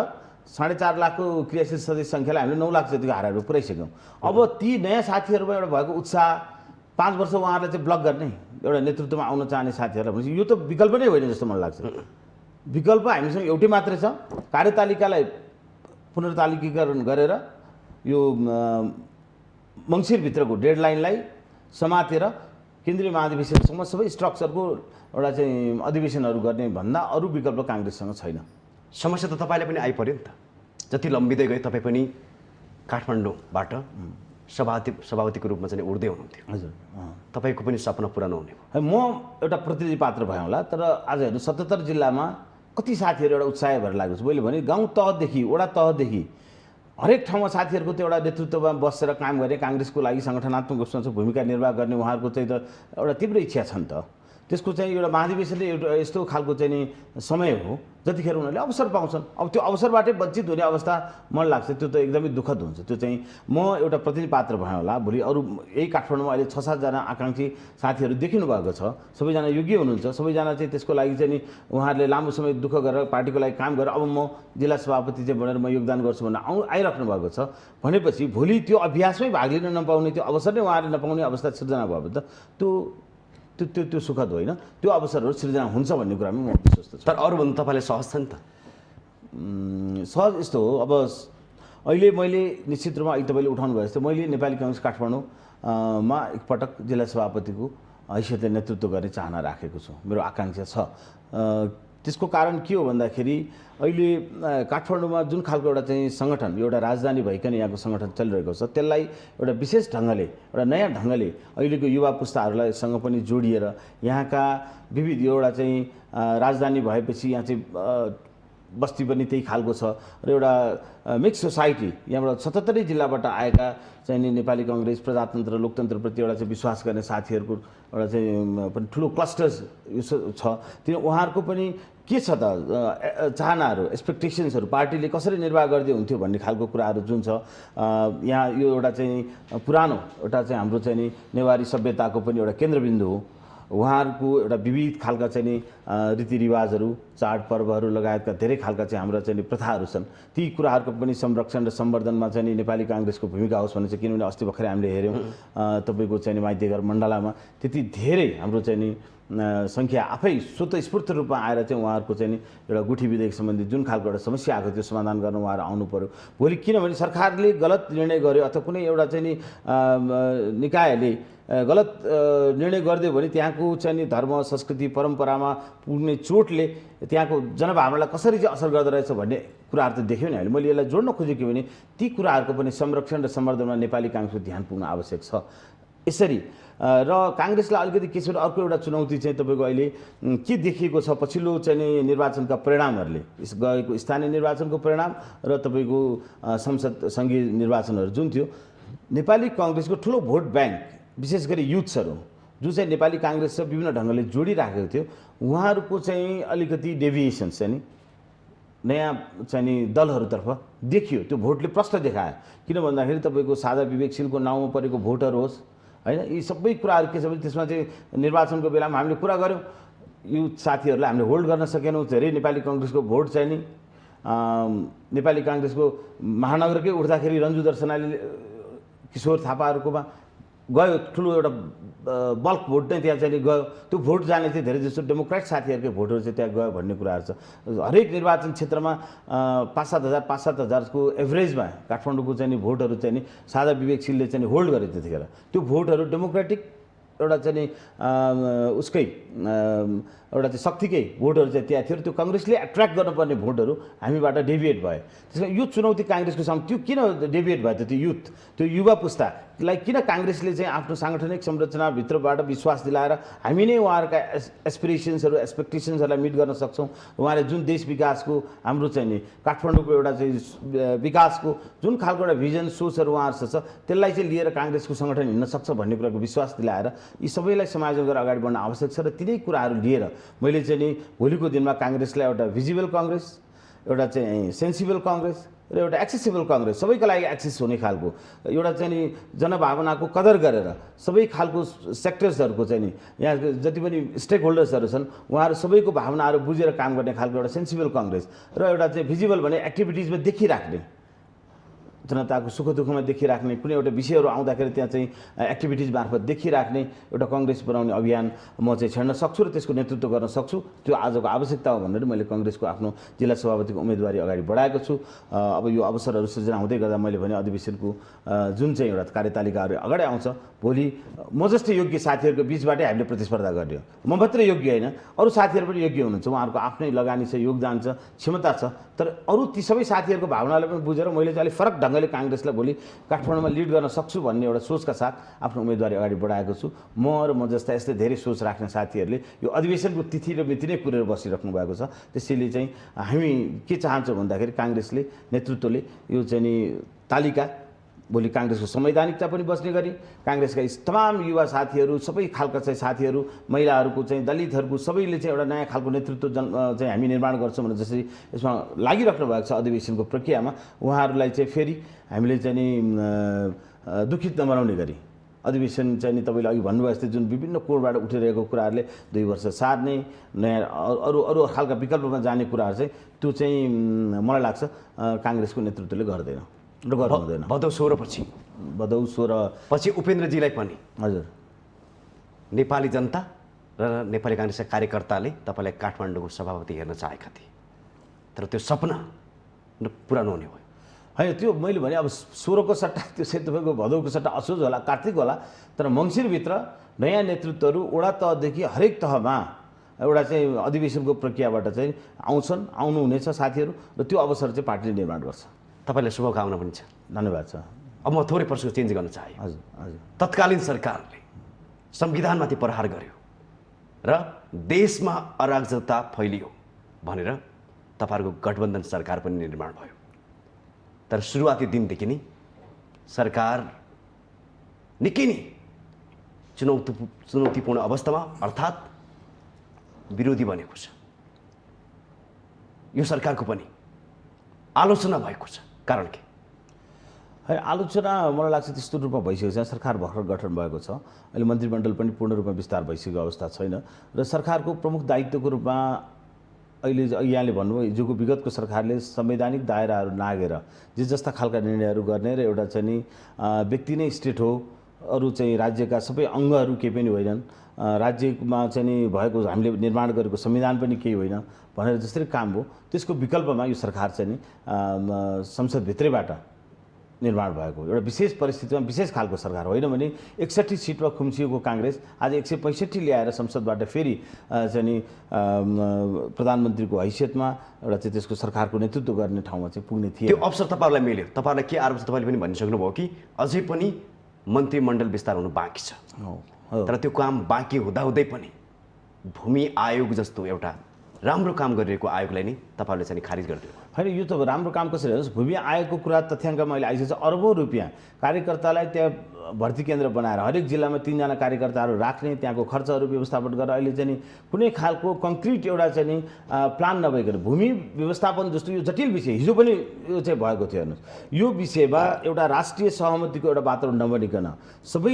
4.5 लाखको क्रियाशील सदस्य सङ्ख्यालाई हामीले 9 लाख जतिको हाराहरू पुऱ्याइसक्यौँ। अब ती नयाँ साथीहरूमा एउटा भएको उत्साह 5 वर्ष उहाँहरूलाई चाहिँ ब्लक गर्ने एउटा नेतृत्वमा आउन चाहने साथीहरूलाई भनेपछि यो त विकल्प नै होइन जस्तो मलाई लाग्छ। विकल्प हामीसँग एउटै मात्रै छ, कार्यतालिकालाई पुनर्तालिकीकरण गरेर यो मङ्सिरभित्रको डेडलाइनलाई समातेर केन्द्रीय महाधिवेशनसम्म सबै स्ट्रक्चरको एउटा चाहिँ अधिवेशनहरू गर्ने भन्दा अरू विकल्प काङ्ग्रेससँग छैन। समस्या त तपाईँले पनि आइपर्यो नि त। जति लम्बिँदै गए तपाईँ पनि काठमाडौँबाट सभापतिको रूपमा चाहिँ उड्दै हुनुहुन्थ्यो। हजुर, तपाईँको पनि सपना पुरा नहुने भयो। म एउटा प्रतिनिधि पात्र भएँ होला, तर आज हेर्नु 77 जिल्लामा कति साथीहरू एउटा उत्साह भएर लागेको छ। मैले भने गाउँ तहदेखि वडा तहदेखि हरेक ठाउँमा साथीहरूको त्यो एउटा नेतृत्वमा बसेर काम गर्ने, काङ्ग्रेसको लागि सङ्गठनात्मक रूपमा चाहिँ भूमिका निर्वाह गर्ने उहाँहरूको चाहिँ त एउटा तीव्र इच्छा छ नि त। त्यसको चाहिँ एउटा महाधिवेशनले एउटा यस्तो खालको चाहिँ नि समय हो जतिखेर उनीहरूले अवसर पाउँछन्। अब त्यो अवसरबाटै वञ्चित हुने अवस्था मलाई लाग्छ त्यो त एकदमै दुःखद हुन्छ। त्यो चाहिँ म एउटा प्रतिनिधि पात्र भएँ होला, भोलि अरू यही काठमाडौँमा अहिले 6-7 जना आकाङ्क्षी साथीहरू देखिनु भएको छ। सबैजना योग्य हुनुहुन्छ, सबैजना चाहिँ त्यसको लागि चाहिँ नि उहाँहरूले लामो समय दुःख गरेर पार्टीको लागि काम गरेर अब म जिल्ला सभापति चाहिँ बनेर म योगदान गर्छु भनेर आइराख्नु भएको छ भनेपछि भोलि त्यो अभ्यासमै भाग लिन नपाउने, त्यो अवसर नै उहाँहरूले नपाउने अवस्था सिर्जना भयो भने त त्यो सुखद होइन। त्यो अवसरहरू सृजना हुन्छ भन्ने कुरामा म विश्वस्त छु। तर अरूभन्दा तपाईँले सहज छ नि त। सहज यस्तो हो, अब अहिले मैले निश्चित रूपमा अहिले तपाईँले उठाउनु भयो जस्तो मैले नेपाली काङ्ग्रेस काठमाडौँमा एकपटक जिल्ला सभापतिको हैसियतले नेतृत्व गर्ने चाहना राखेको छु, मेरो आकाङ्क्षा छ। त्यसको कारण के हो भन्दाखेरि अहिले काठमाडौँमा जुन खालको एउटा चाहिँ सङ्गठन, एउटा राजधानी भइकन यहाँको सङ्गठन चलिरहेको छ त्यसलाई एउटा विशेष ढङ्गले, एउटा नयाँ ढङ्गले अहिलेको युवा पुस्ताहरूलाईसँग पनि जोडिएर यहाँका विविध एउटा चाहिँ राजधानी भएपछि यहाँ चाहिँ बस्ती पनि त्यही खालको छ र एउटा मिक्स सोसाइटी यहाँबाट 77 जिल्लाबाट आएका चाहिँ नि नेपाली काङ्ग्रेस प्रजातन्त्र लोकतन्त्रप्रति एउटा चाहिँ विश्वास गर्ने साथीहरूको एउटा चाहिँ पनि ठुलो क्लस्टर्स छ। त्यो उहाँहरूको पनि के छ त चाहनाहरू एक्सपेक्टेसन्सहरू पार्टीले कसरी निर्वाह गर्दै हुन्थ्यो भन्ने खालको कुराहरू जुन छ यहाँ यो एउटा चाहिँ पुरानो एउटा चाहिँ हाम्रो चाहिँ नि नेवारी सभ्यताको पनि एउटा केन्द्रबिन्दु हो। उहाँहरूको एउटा विविध खालका चाहिँ नि रीतिरिवाजहरू चाडपर्वहरू लगायतका धेरै खालका चाहिँ हाम्रा चाहिँ नि प्रथाहरू छन्। ती कुराहरूको पनि संरक्षण र सम्वर्धनमा चाहिँ नि नेपाली काङ्ग्रेसको भूमिका होस् भन्ने चाहिँ किनभने अस्ति भर्खरै हामीले हेऱ्यौँ तपाईँको चाहिँ नि माइतीघर मण्डलामा त्यति धेरै हाम्रो चाहिँ नि सङ्ख्या आफै स्वतस्फूर्त रूपमा आएर चाहिँ उहाँहरूको चाहिँ नि एउटा गुठी विधेयक सम्बन्धी जुन खालको एउटा समस्या आएको त्यो समाधान गर्न उहाँहरू आउनु पर्यो। भोलि किनभने सरकारले गलत निर्णय गर्यो अथवा कुनै एउटा चाहिँ नि निकायले गलत निर्णय गरिदियो भने त्यहाँको चाहिँ नि धर्म संस्कृति परम्परामा पुग्ने चोटले त्यहाँको जनभावनालाई कसरी चाहिँ असर गर्दो रहेछ भन्ने कुराहरू त देख्यौँ नि हामीले। मैले यसलाई जोड्न खोजेको भने ती कुराहरूको पनि संरक्षण र सम्वर्धनमा नेपाली काङ्ग्रेसको ध्यान पुग्न आवश्यक छ। यसरी र काङ्ग्रेसलाई अलिकति के छ भने अर्को एउटा चुनौती चाहिँ तपाईँको अहिले के देखिएको छ पछिल्लो चाहिँ नि निर्वाचनका परिणामहरूले गएको स्थानीय निर्वाचनको परिणाम र तपाईँको संसद सङ्घीय निर्वाचनहरू जुन थियो नेपाली काङ्ग्रेसको ठुलो भोट ब्याङ्क विशेष गरी युथ्सहरू जुन चाहिँ नेपाली काङ्ग्रेससँग विभिन्न ढङ्गले जोडिराखेको थियो उहाँहरूको चाहिँ अलिकति डेभिएसन्स चाहिँ नि नयाँ चाहिँ नि दलहरूतर्फ देखियो। त्यो भोटले प्रश्न देखायो किन भन्दाखेरि तपाईँको साझा विवेकशीलको नाउँमा परेको भोटर होस् होइन यी सबै कुराहरू के छ भने त्यसमा चाहिँ निर्वाचनको बेलामा हामीले कुरा गऱ्यौँ युथ साथीहरूलाई हामीले होल्ड गर्न सकेनौँ। धेरै नेपाली काङ्ग्रेसको भोट चाहिँ नि नेपाली काङ्ग्रेसको महानगरकै उठ्दाखेरि रन्जु दर्शनाले किशोर थापाहरूकोमा गयो ठुलो एउटा बल्क भोट नै त्यहाँ चाहिँ गयो। त्यो भोट जाने चाहिँ धेरै जस्तो डेमोक्रेट साथीहरूकै भोटहरू चाहिँ त्यहाँ गयो भन्ने कुराहरू छ। हरेक निर्वाचन क्षेत्रमा 5-7 हजार 5-7 हजारको एभरेजमा काठमाडौँको चाहिँ नि भोटहरू चाहिँ नि साझा विवेकशीलले चाहिँ होल्ड गरे त्यतिखेर। त्यो भोटहरू डेमोक्रेटिक एउटा चाहिँ नि उसकै एउटा चाहिँ शक्तिकै भोटहरू चाहिँ त्यहाँ थियो र त्यो काङ्ग्रेसले एट्र्याक्ट गर्नुपर्ने भोटहरू हामीबाट डेभिएट भयो। त्यस कारण यो चुनौती काङ्ग्रेसको सामु त्यो किन डेभिएट भयो त त्यो युथ त्यो युवा पुस्तालाई किन काङ्ग्रेसले चाहिँ आफ्नो साङ्गठनिक संरचनाभित्रबाट विश्वास दिलाएर हामी नै उहाँहरूका एस्पिरेसन्सहरू एक्सपेक्टेसन्सहरूलाई मिट गर्न सक्छौँ। उहाँले जुन देश विकासको हाम्रो चाहिँ नि काठमाडौँको एउटा चाहिँ विकासको जुन खालको एउटा भिजन सोचहरू उहाँहरूसँग छ त्यसलाई चाहिँ लिएर काङ्ग्रेसको सङ्गठन हिँड्न सक्छ भन्ने कुराको विश्वास दिलाएर यी सबैलाई समायोजन गरेर अगाडि बढ्न आवश्यक छ। र तिनै कुराहरू लिएर मैले चाहिँ नि भोलिको दिनमा काङ्ग्रेसलाई एउटा भिजिबल काङ्ग्रेस एउटा चाहिँ सेन्सिबल काङ्ग्रेस र एउटा एक्सेसिबल काङ्ग्रेस सबैको लागि एक्सेस हुने खालको एउटा चाहिँ नि जनभावनाको कदर गरेर सबै खालको सेक्टर्सहरूको चाहिँ नि यहाँ जति पनि स्टेक होल्डर्सहरू छन् उहाँहरू सबैको भावनाहरू बुझेर काम गर्ने खालको एउटा सेन्सिबल काङ्ग्रेस र एउटा चाहिँ भिजिबल भने एक्टिभिटिजमा देखिराख्ने जनताको सुख दुःखमा देखिराख्ने कुनै एउटा विषयहरू आउँदाखेरि त्यहाँ चाहिँ एक्टिभिटिज मार्फत देखिराख्ने एउटा काङ्ग्रेस बनाउने अभियान म चाहिँ छेड्न सक्छु र त्यसको नेतृत्व गर्न सक्छु। त्यो आजको आवश्यकता हो भनेर मैले काङ्ग्रेसको आफ्नो जिल्ला सभापतिको उम्मेदवारी अगाडि बढाएको छु। अब यो अवसरहरू सृजना हुँदै गर्दा मैले भने अधिवेशनको जुन चाहिँ एउटा कार्यतालिकाहरू अगाडि आउँछ भोलि म जस्तै योग्य साथीहरूको बिचबाटै हामीले प्रतिस्पर्धा गर्ने हो। म मात्रै योग्य होइन अरू साथीहरू पनि योग्य हुनुहुन्छ उहाँहरूको आफ्नै लगानी छ योगदान छ क्षमता छ तर अरू ती सबै साथीहरूको भावनालाई पनि बुझेर मैले चाहिँ अलिक फरक ढङ्गले काङ्ग्रेसलाई भोलि काठमाडौँमा लिड गर्न सक्छु भन्ने एउटा सोचका साथ आफ्नो उम्मेदवारी अगाडि बढाएको छु। म र म जस्ता यस्तै धेरै सोच राख्ने साथीहरूले यो अधिवेशनको तिथि र मिति नै कुरेर बसिराख्नु भएको छ। त्यसैले चाहिँ हामी के चाहन्छौँ भन्दाखेरि काङ्ग्रेसले नेतृत्वले यो चाहिँ नि तालिका भोलि काङ्ग्रेसको संवैधानिकता पनि बस्ने गरी काङ्ग्रेसका तमाम युवा साथीहरू सबै खालका चाहिँ साथीहरू महिलाहरूको चाहिँ दलितहरूको सबैले चाहिँ एउटा नयाँ खालको नेतृत्व चाहिँ हामी निर्माण गर्छौँ भने जसरी यसमा लागिराख्नु भएको छ अधिवेशनको प्रक्रियामा उहाँहरूलाई चाहिँ फेरि हामीले चाहिँ नि दुखित नबनाउने गरी अधिवेशन चाहिँ नि तपाईँले अघि भन्नुभयो जस्तै जुन विभिन्न कोणबाट उठिरहेको कुराहरूले 2 वर्ष सार्ने नयाँ अरू अरू खालका विकल्पमा जाने कुराहरू चाहिँ त्यो चाहिँ मलाई लाग्छ काङ्ग्रेसको नेतृत्वले गर्दैन र गर्नु हुँदैन। भदौ 16 पछि उपेन्द्रजीलाई पनि हजुर नेपाली जनता र नेपाली काङ्ग्रेसका कार्यकर्ताले तपाईँलाई काठमाडौँको सभापति हेर्न चाहेका थिए तर त्यो सपना पुरा नहुने भयो। होइन त्यो मैले भने अब 16 को सट्टा त्यो चाहिँ तपाईँको भदौको सट्टा असोज होला कार्तिक होला तर मङ्सिरभित्र नयाँ नेतृत्वहरू वडा तहदेखि हरेक तहमा एउटा चाहिँ अधिवेशनको प्रक्रियाबाट चाहिँ आउनुहुनेछ साथीहरू र त्यो अवसर चाहिँ पार्टीले निर्माण गर्छ। तपाईँलाई शुभकामना पनि छ। धन्यवाद छ। अब म थोरै प्रश्न चेन्ज गर्न चाहे। हजुर हजुर तत्कालीन सरकारले संविधानमाथि प्रहार गर्यो र देशमा अराजकता फैलियो भनेर तपाईँहरूको गठबन्धन सरकार पनि निर्माण भयो। तर सुरुवाती दिनदेखि नै सरकार निकै नै चुनौतीपूर्ण अवस्थामा अर्थात् विरोधी बनेको छ। यो सरकारको पनि आलोचना भएको छ। कारण के? है आलोचना मलाई लाग्छ त्यस्तो रूपमा भइसकेको छ। सरकार भर्खर गठन भएको छ, अहिले मन्त्रीमण्डल पनि पूर्ण रूपमा विस्तार भइसकेको अवस्था छैन र सरकारको प्रमुख दायित्वको रूपमा अहिले यहाँले भन्नुभयो हिजोको विगतको सरकारले संवैधानिक दायराहरू नागेर जे जस्ता खालका निर्णयहरू गर्ने र एउटा चाहिँ नि व्यक्ति नै स्टेट हो, अरू चाहिँ राज्यका सबै अङ्गहरू केही पनि होइनन्, राज्यमा चाहिँ नि भएको हामीले निर्माण गरेको संविधान पनि केही होइन भनेर जसरी काम हो, त्यसको विकल्पमा यो सरकार चाहिँ नि संसदभित्रैबाट निर्माण भएको एउटा विशेष परिस्थितिमा विशेष खालको सरकार होइन भने 61 सिटमा खुम्चिएको काङ्ग्रेस आज 165 ल्याएर संसदबाट फेरि चाहिँ नि प्रधानमन्त्रीको हैसियतमा एउटा चाहिँ त्यसको सरकारको नेतृत्व गर्ने ठाउँमा चाहिँ पुग्ने थिए। त्यो अवसर तपाईँहरूलाई मिल्यो? तपाईँहरूलाई के आरोप छ? तपाईँले पनि भनिसक्नुभयो कि अझै पनि मन्त्रीमण्डल विस्तार हुनु बाँकी छ। तर त्यो काम बाँकी हुँदाहुँदै पनि भूमि आयोग जस्तो एउटा राम्रो काम गरिरहेको आयोगलाई नै तपाईँहरूले चाहिँ खारिज गरिदिनु। होइन, यो त राम्रो काम कसरी हेर्नुहोस्, भूमि आयोगको कुरा तथ्याङ्कमा अहिले आइसकेको छ। अरबौँ रुपियाँ कार्यकर्तालाई त्यहाँ भर्ती केन्द्र बनाएर हरेक जिल्लामा 3 जना कार्यकर्ताहरू राख्ने, त्यहाँको खर्चहरू व्यवस्थापन गरेर अहिले चाहिँ नि कुनै खालको कङ्क्रिट एउटा चाहिँ नि प्लान नभइकन भूमि व्यवस्थापन जस्तो यो जटिल विषय हिजो पनि यो चाहिँ भएको थियो। हेर्नुहोस्, यो विषयमा एउटा राष्ट्रिय सहमतिको एउटा वातावरण नबनिकन, सबै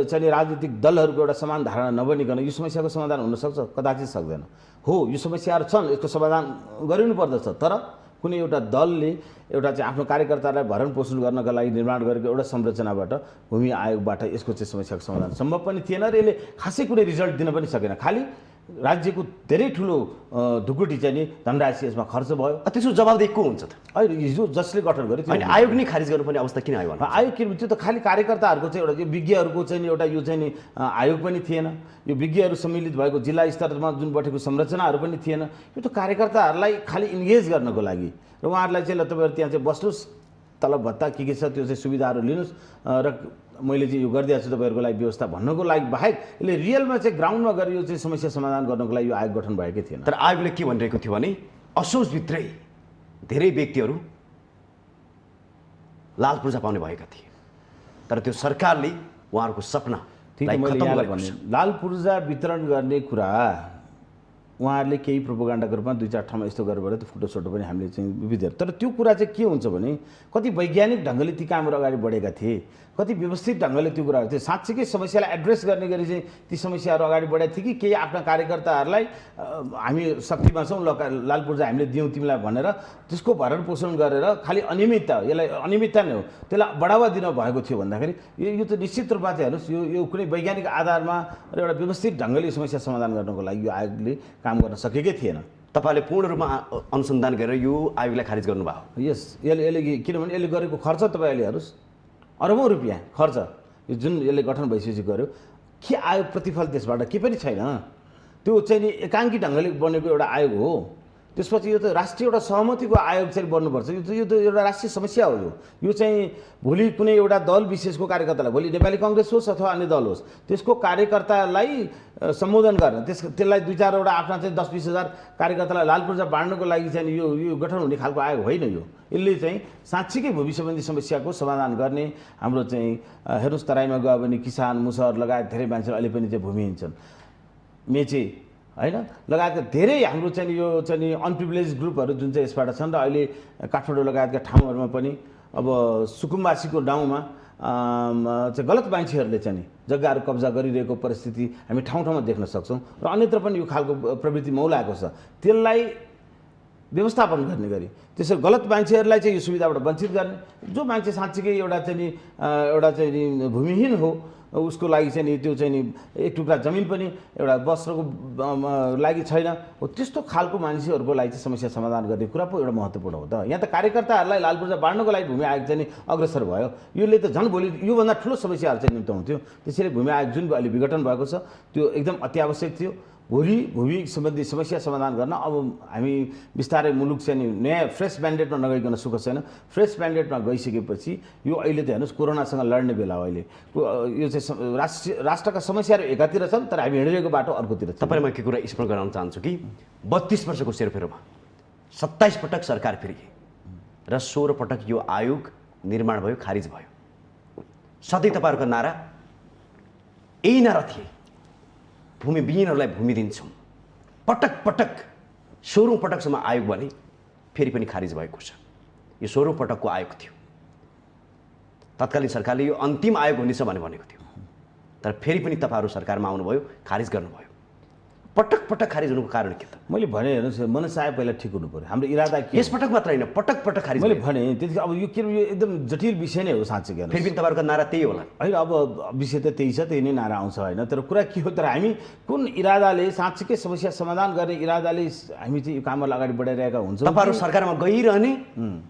चाहिँ राजनीतिक दलहरूको एउटा समान धारणा नबनिकन यो समस्याको समाधान हुनसक्छ? कदाचित सक्दैन। हो, यो समस्याहरू छन्, यसको समाधान गरिनु पर्दछ। तर कुनै एउटा दलले एउटा चाहिँ आफ्नो कार्यकर्तालाई भरण पोषण गर्नका लागि निर्माण गरेको एउटा संरचनाबाट भूमि आयोगबाट यसको चाहिँ समस्याको समाधान सम्भव पनि थिएन र यसले खासै कुनै रिजल्ट दिन पनि सकेन। खालि राज्यको धेरै ठुलो ढुकुटी चाहिँ नि धनराशि यसमा खर्च भयो। त्यसको जवाबदेही को हुन्छ त? अहिले हिजो जसले गठन गर्यो अनि आयोग नै खारिज गर्नुपर्ने अवस्था किन आयो? आयोग के त्यो त खालि कार्यकर्ताहरूको चाहिँ एउटा यो विज्ञहरूको चाहिँ एउटा यो चाहिँ नि आयोग पनि थिएन। यो विज्ञहरू सम्मिलित भएको जिल्ला स्तरमा जुन बटेको संरचनाहरू पनि थिएन। यो त कार्यकर्ताहरूलाई खालि इन्गेज गर्नको लागि र उहाँहरूलाई चाहिँ ल तपाईँहरू त्यहाँ चाहिँ बस्नुहोस्, तलब भत्ता के छ त्यो चाहिँ सुविधाहरू लिनुहोस् र मैले चाहिँ यो गरिदिएको छु तपाईँहरूको लागि व्यवस्था भन्नको लागि बाहेक यसले रियलमा चाहिँ ग्राउन्डमा गएर यो चाहिँ समस्या समाधान गर्नको लागि यो आयोग गठन भएकै थिएन। तर आयोगले के भनिरहेको थियो भने असोजभित्रै धेरै व्यक्तिहरू लाल पूर्जा पाउने भएका थिए, तर त्यो सरकारले उहाँहरूको सपना लाल पूर्जा वितरण गर्ने कुरा उहाँहरूले केही प्रोपोगन्डाको रूपमा 2-4 ठाउँमा यस्तो गरेर त्यो फोटोसोटो पनि हामीले चाहिँ विविधहरू। तर त्यो कुरा चाहिँ के हुन्छ भने कति वैज्ञानिक ढङ्गले ती कामहरू अगाडि बढेका थिए, कति व्यवस्थित ढङ्गले त्यो कुराहरू थियो, साँच्चीकै समस्यालाई एड्रेस गर्ने गरी चाहिँ ती समस्याहरू अगाडि बढाएको थियो कि केही आफ्ना कार्यकर्ताहरूलाई हामी शक्तिमा छौँ, लाल पूर्जा हामीले दियौँ तिमीलाई भनेर त्यसको भरण पोषण गरेर खालि अनियमितता, यसलाई अनियमितता नै हो, त्यसलाई बढावा दिन भएको थियो भन्दाखेरि यो त निश्चित रूपमा चाहिँ हेर्नुहोस् यो कुनै वैज्ञानिक आधारमा र एउटा व्यवस्थित ढङ्गले समस्या समाधान गर्नको लागि यो आयोगले काम गर्न सकेकै थिएन। तपाईँले पूर्ण रूपमा अनुसन्धान गरेर यो आयोगलाई खारिज गर्नुभयो? यस, यसले किनभने यसले गरेको खर्च तपाईँले हेर्नुहोस्, अरबौँ रुपियाँ खर्च यो जुन यसले गठन भइसकेपछि गर्यो, के आयो प्रतिफल त्यसबाट? के पनि छैन। त्यो चाहिँ नि एकाङ्की ढङ्गले बनेको एउटा आयोग हो। त्यसपछि यो त राष्ट्रिय एउटा सहमतिको आयोग चाहिँ बन्नुपर्छ। यो त एउटा राष्ट्रिय समस्या हो। यो चाहिँ भोलि कुनै एउटा दल विशेषको कार्यकर्तालाई, भोलि नेपाली कङ्ग्रेस होस् अथवा अन्य दल होस्, त्यसको कार्यकर्तालाई सम्बोधन गर्न, त्यसलाई 2-4 वटा आफ्ना चाहिँ 10-20 हजार कार्यकर्तालाई लाल पूर्जा बाँड्नको लागि चाहिँ यो गठन हुने खालको आयोग होइन। यो यसले चाहिँ साँच्चीकै भूमि सम्बन्धी समस्याको समाधान गर्ने, हाम्रो चाहिँ हेर्नुहोस् तराईमा गयो भने किसान मुसहर लगायत धेरै मान्छेहरू अहिले पनि चाहिँ भूमिहीन छन्, मेचे होइन लगायतका धेरै हाम्रो चाहिँ यो चाहिँ अनप्रिभिलेज ग्रुपहरू जुन चाहिँ यसबाट छन् र अहिले काठमाडौँ लगायतका ठाउँहरूमा पनि अब सुकुम्बासीको गाउँमा चाहिँ गलत मान्छेहरूले चाहिँ जग्गाहरू कब्जा गरिरहेको परिस्थिति हामी ठाउँ ठाउँमा देख्न सक्छौँ र अन्यत्र पनि यो खालको प्रवृत्ति मौलाएको छ। त्यसलाई व्यवस्थापन गर्ने गरी त्यसरी गलत मान्छेहरूलाई चाहिँ यो सुविधाबाट वञ्चित गर्ने, जो मान्छे साँच्चीकै एउटा चाहिँ भूमिहीन हो उसको लागि चाहिँ नि त्यो चाहिँ नि एक टुक्रा जमिन पनि एउटा वस्त्रको लागि छैन, हो त्यस्तो खालको मान्छेहरूको लागि चाहिँ समस्या समाधान गर्ने कुरा पो एउटा महत्त्वपूर्ण हो त। यहाँ त कार्यकर्ताहरूलाई लाल पूर्जा बाँड्नको लागि भूमि आयोग चाहिँ नि अग्रसर भयो, यसले त झन् भोलि योभन्दा ठुलो समस्याहरू चाहिँ निम्ताउँथ्यो। त्यसैले भूमि आयोग जुन अहिले विघटन भएको छ त्यो एकदम अत्यावश्यक थियो। भोलि भूमि सम्बन्धी समस्या समाधान गर्न अब हामी बिस्तारै मुलुक चाहिँ नयाँ फ्रेस म्यान्डेटमा नगइकन सुख छैन। फ्रेस म्यान्डेटमा गइसकेपछि यो अहिले त हेर्नुहोस् कोरोनासँग लड्ने बेला हो। अहिले यो चाहिँ राष्ट्रका समस्याहरू एकातिर छन् तर हामी हिँडिरहेको बाटो अर्कोतिर छ। तपाईँलाई म के कुरा स्मरण गराउन चाहन्छु कि 32 वर्षको सेरोफेरोमा 27 पटक सरकार फिरिए र 16 पटक यो आयोग निर्माण भयो, खारिज भयो। सधैँ तपाईँहरूको नारा यही नारा थिए, भूमिविहीनहरूलाई भूमि दिन्छौँ। पटक पटक 16औं पटकसम्म आयोग बने, फेरि पनि खारिज भएको छ। यो 16औं पटकको आयोग थियो। तत्कालीन सरकारले यो अन्तिम आयोग हुनेछ भनेको थियो, तर फेरि पनि तपाईँहरू सरकारमा आउनुभयो, खारिज गर्नुभयो। पटक पटक खारिज हुनुको कारण के त? मैले भने हेर्नुहोस्, मनसाय पहिला ठिक हुनु पर्यो। हाम्रो इरादा के? यस पटक मात्र होइन, पटक पटक खारिज। मैले भने त्यति अब यो के यो एकदम जटिल विषय नै हो साँच्चै के। फेरि पनि तपाईँहरूको नारा त्यही होला होइन, अब विषय त त्यही छ, त्यही नै नारा आउँछ होइन। तर कुरा के हो, तर हामी कुन इरादाले साँच्चीकै समस्या समाधान गर्ने इरादाले हामी चाहिँ यो कामलाई अगाडि बढाइरहेका हुन्छौँ। तपाईँहरू सरकारमा गइरहने,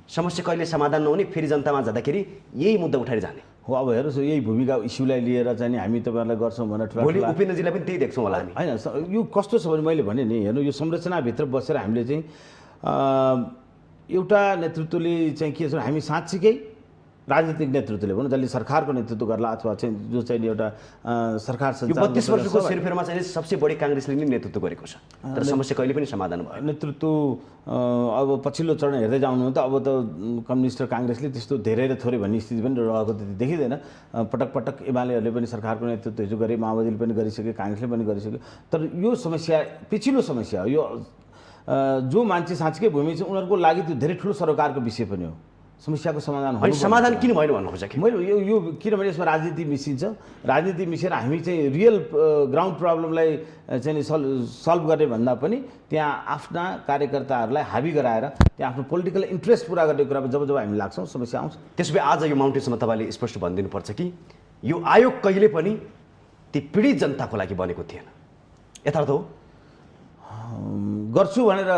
समस्या कहिले समाधान नहुने, फेरि जनतामा जाँदाखेरि यही मुद्दा उठाएर जाने हो। अब हेर्नुहोस्, यही भूमिका इस्युलाई लिएर चाहिँ हामी तपाईँहरूलाई गर्छौँ भनेर भोलि उपेन्द्रजीलाई पनि त्यही देख्छौँ होला हामी। होइन, यो कस्तो छ भने मैले भने नि, हेर्नु यो संरचनाभित्र बसेर हामीले चाहिँ एउटा नेतृत्वले चाहिँ के छ, हामी साँच्चीकै राजनीतिक नेतृत्वले भनौँ, जसले सरकारको नेतृत्व गर्ला अथवा चाहिँ जो चाहिँ एउटा सरकार यो 32 वर्षको सेरफेरमा चाहिँ सबसे बढी काङ्ग्रेसले नै नेतृत्व गरेको छ, तर समस्या कहिले पनि समाधान भयो। नेतृत्व अब पछिल्लो चरण हेर्दै जाउनु त अब त कम्युनिस्ट र काङ्ग्रेसले त्यस्तो धेरै र थोरै भन्ने स्थिति पनि रहेको त्यति देखिँदैन। पटक पटक एमालेहरूले पनि सरकारको नेतृत्व हिजो गरे, माओवादीले पनि गरिसके, काङ्ग्रेसले पनि गरिसक्यो। तर यो समस्या पिछिल्लो समस्या हो। यो जो मान्छे साँच्चीकै भूमि छ उनीहरूको लागि त्यो धेरै ठुलो सरोकारको विषय पनि हो। समस्याको समाधान होइन, समाधान किन भएन भन्नु खोजेको मैले यो किनभने यसमा राजनीति मिसिन्छ। राजनीति मिसेर हामी चाहिँ रियल ग्राउन्ड प्रब्लमलाई चाहिँ सल्भ गर्ने भन्दा पनि त्यहाँ आफ्ना कार्यकर्ताहरूलाई हाबी गराएर त्यहाँ आफ्नो पोलिटिकल इन्ट्रेस्ट पुरा गर्ने कुरामा जब जब हामी लाग्छौँ समस्या आउँछ। त्यसो भए आज यो माउन्टेन्समा तपाईँले स्पष्ट भनिदिनुपर्छ कि यो आयोग कहिले पनि ती पीडित जनताको लागि बनेको थिएन, यथार्थ हो? गर्छु भनेर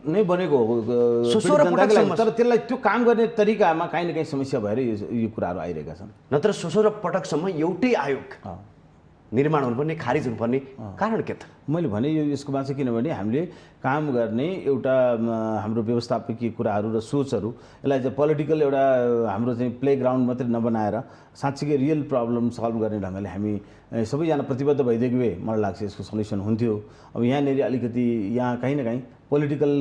नै बनेको हो, तर त्यसलाई त्यो काम गर्ने तरिकामा काहीँ न काहीँ समस्या भएर यो कुराहरू आइरहेका छन्। नत्र 16 पटकसम्म एउटै आयोग निर्माण हुनुपर्ने, खारिज हुनुपर्ने कारण के त? मैले भने यो यसकोमा चाहिँ किनभने हामीले काम गर्ने एउटा हाम्रो व्यवस्थापकीय कुराहरू र सोचहरू यसलाई चाहिँ पोलिटिकल एउटा हाम्रो चाहिँ प्ले ग्राउन्ड मात्रै नबनाएर साँच्चीकै रियल प्रब्लम सल्भ गर्ने ढङ्गले हामी सबैजना प्रतिबद्ध भइदिएको भए मलाई लाग्छ यसको सल्युसन हुन्थ्यो। अब यहाँनिर अलिकति यहाँ कहीँ न कहीँ पोलिटिकल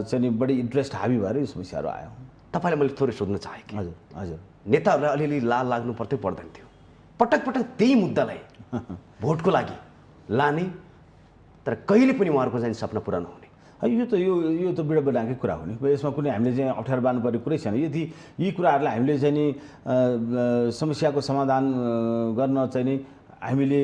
चाहिँ बढी इन्ट्रेस्ट हाबी भएर यो समस्याहरू आयो। तपाईँलाई मैले थोरै सोध्न चाहेँ कि हजुर हजुर नेताहरूलाई अलिअलि लाल लाग्नु पर्थ्यो पर्दैन थियो? पटक पटक त्यही मुद्दालाई भोटको लागि लाने, तर कहिले पनि उहाँहरूको चाहिँ सपना पुरा नहुने। यो त विडम्बनाकै कुरा हो नि। यसमा कुनै हामीले चाहिँ अप्ठ्यारो बार्नुपर्ने कुरै छैन। यदि यी कुराहरूलाई हामीले चाहिँ नि समस्याको समाधान गर्न चाहिँ नि हामीले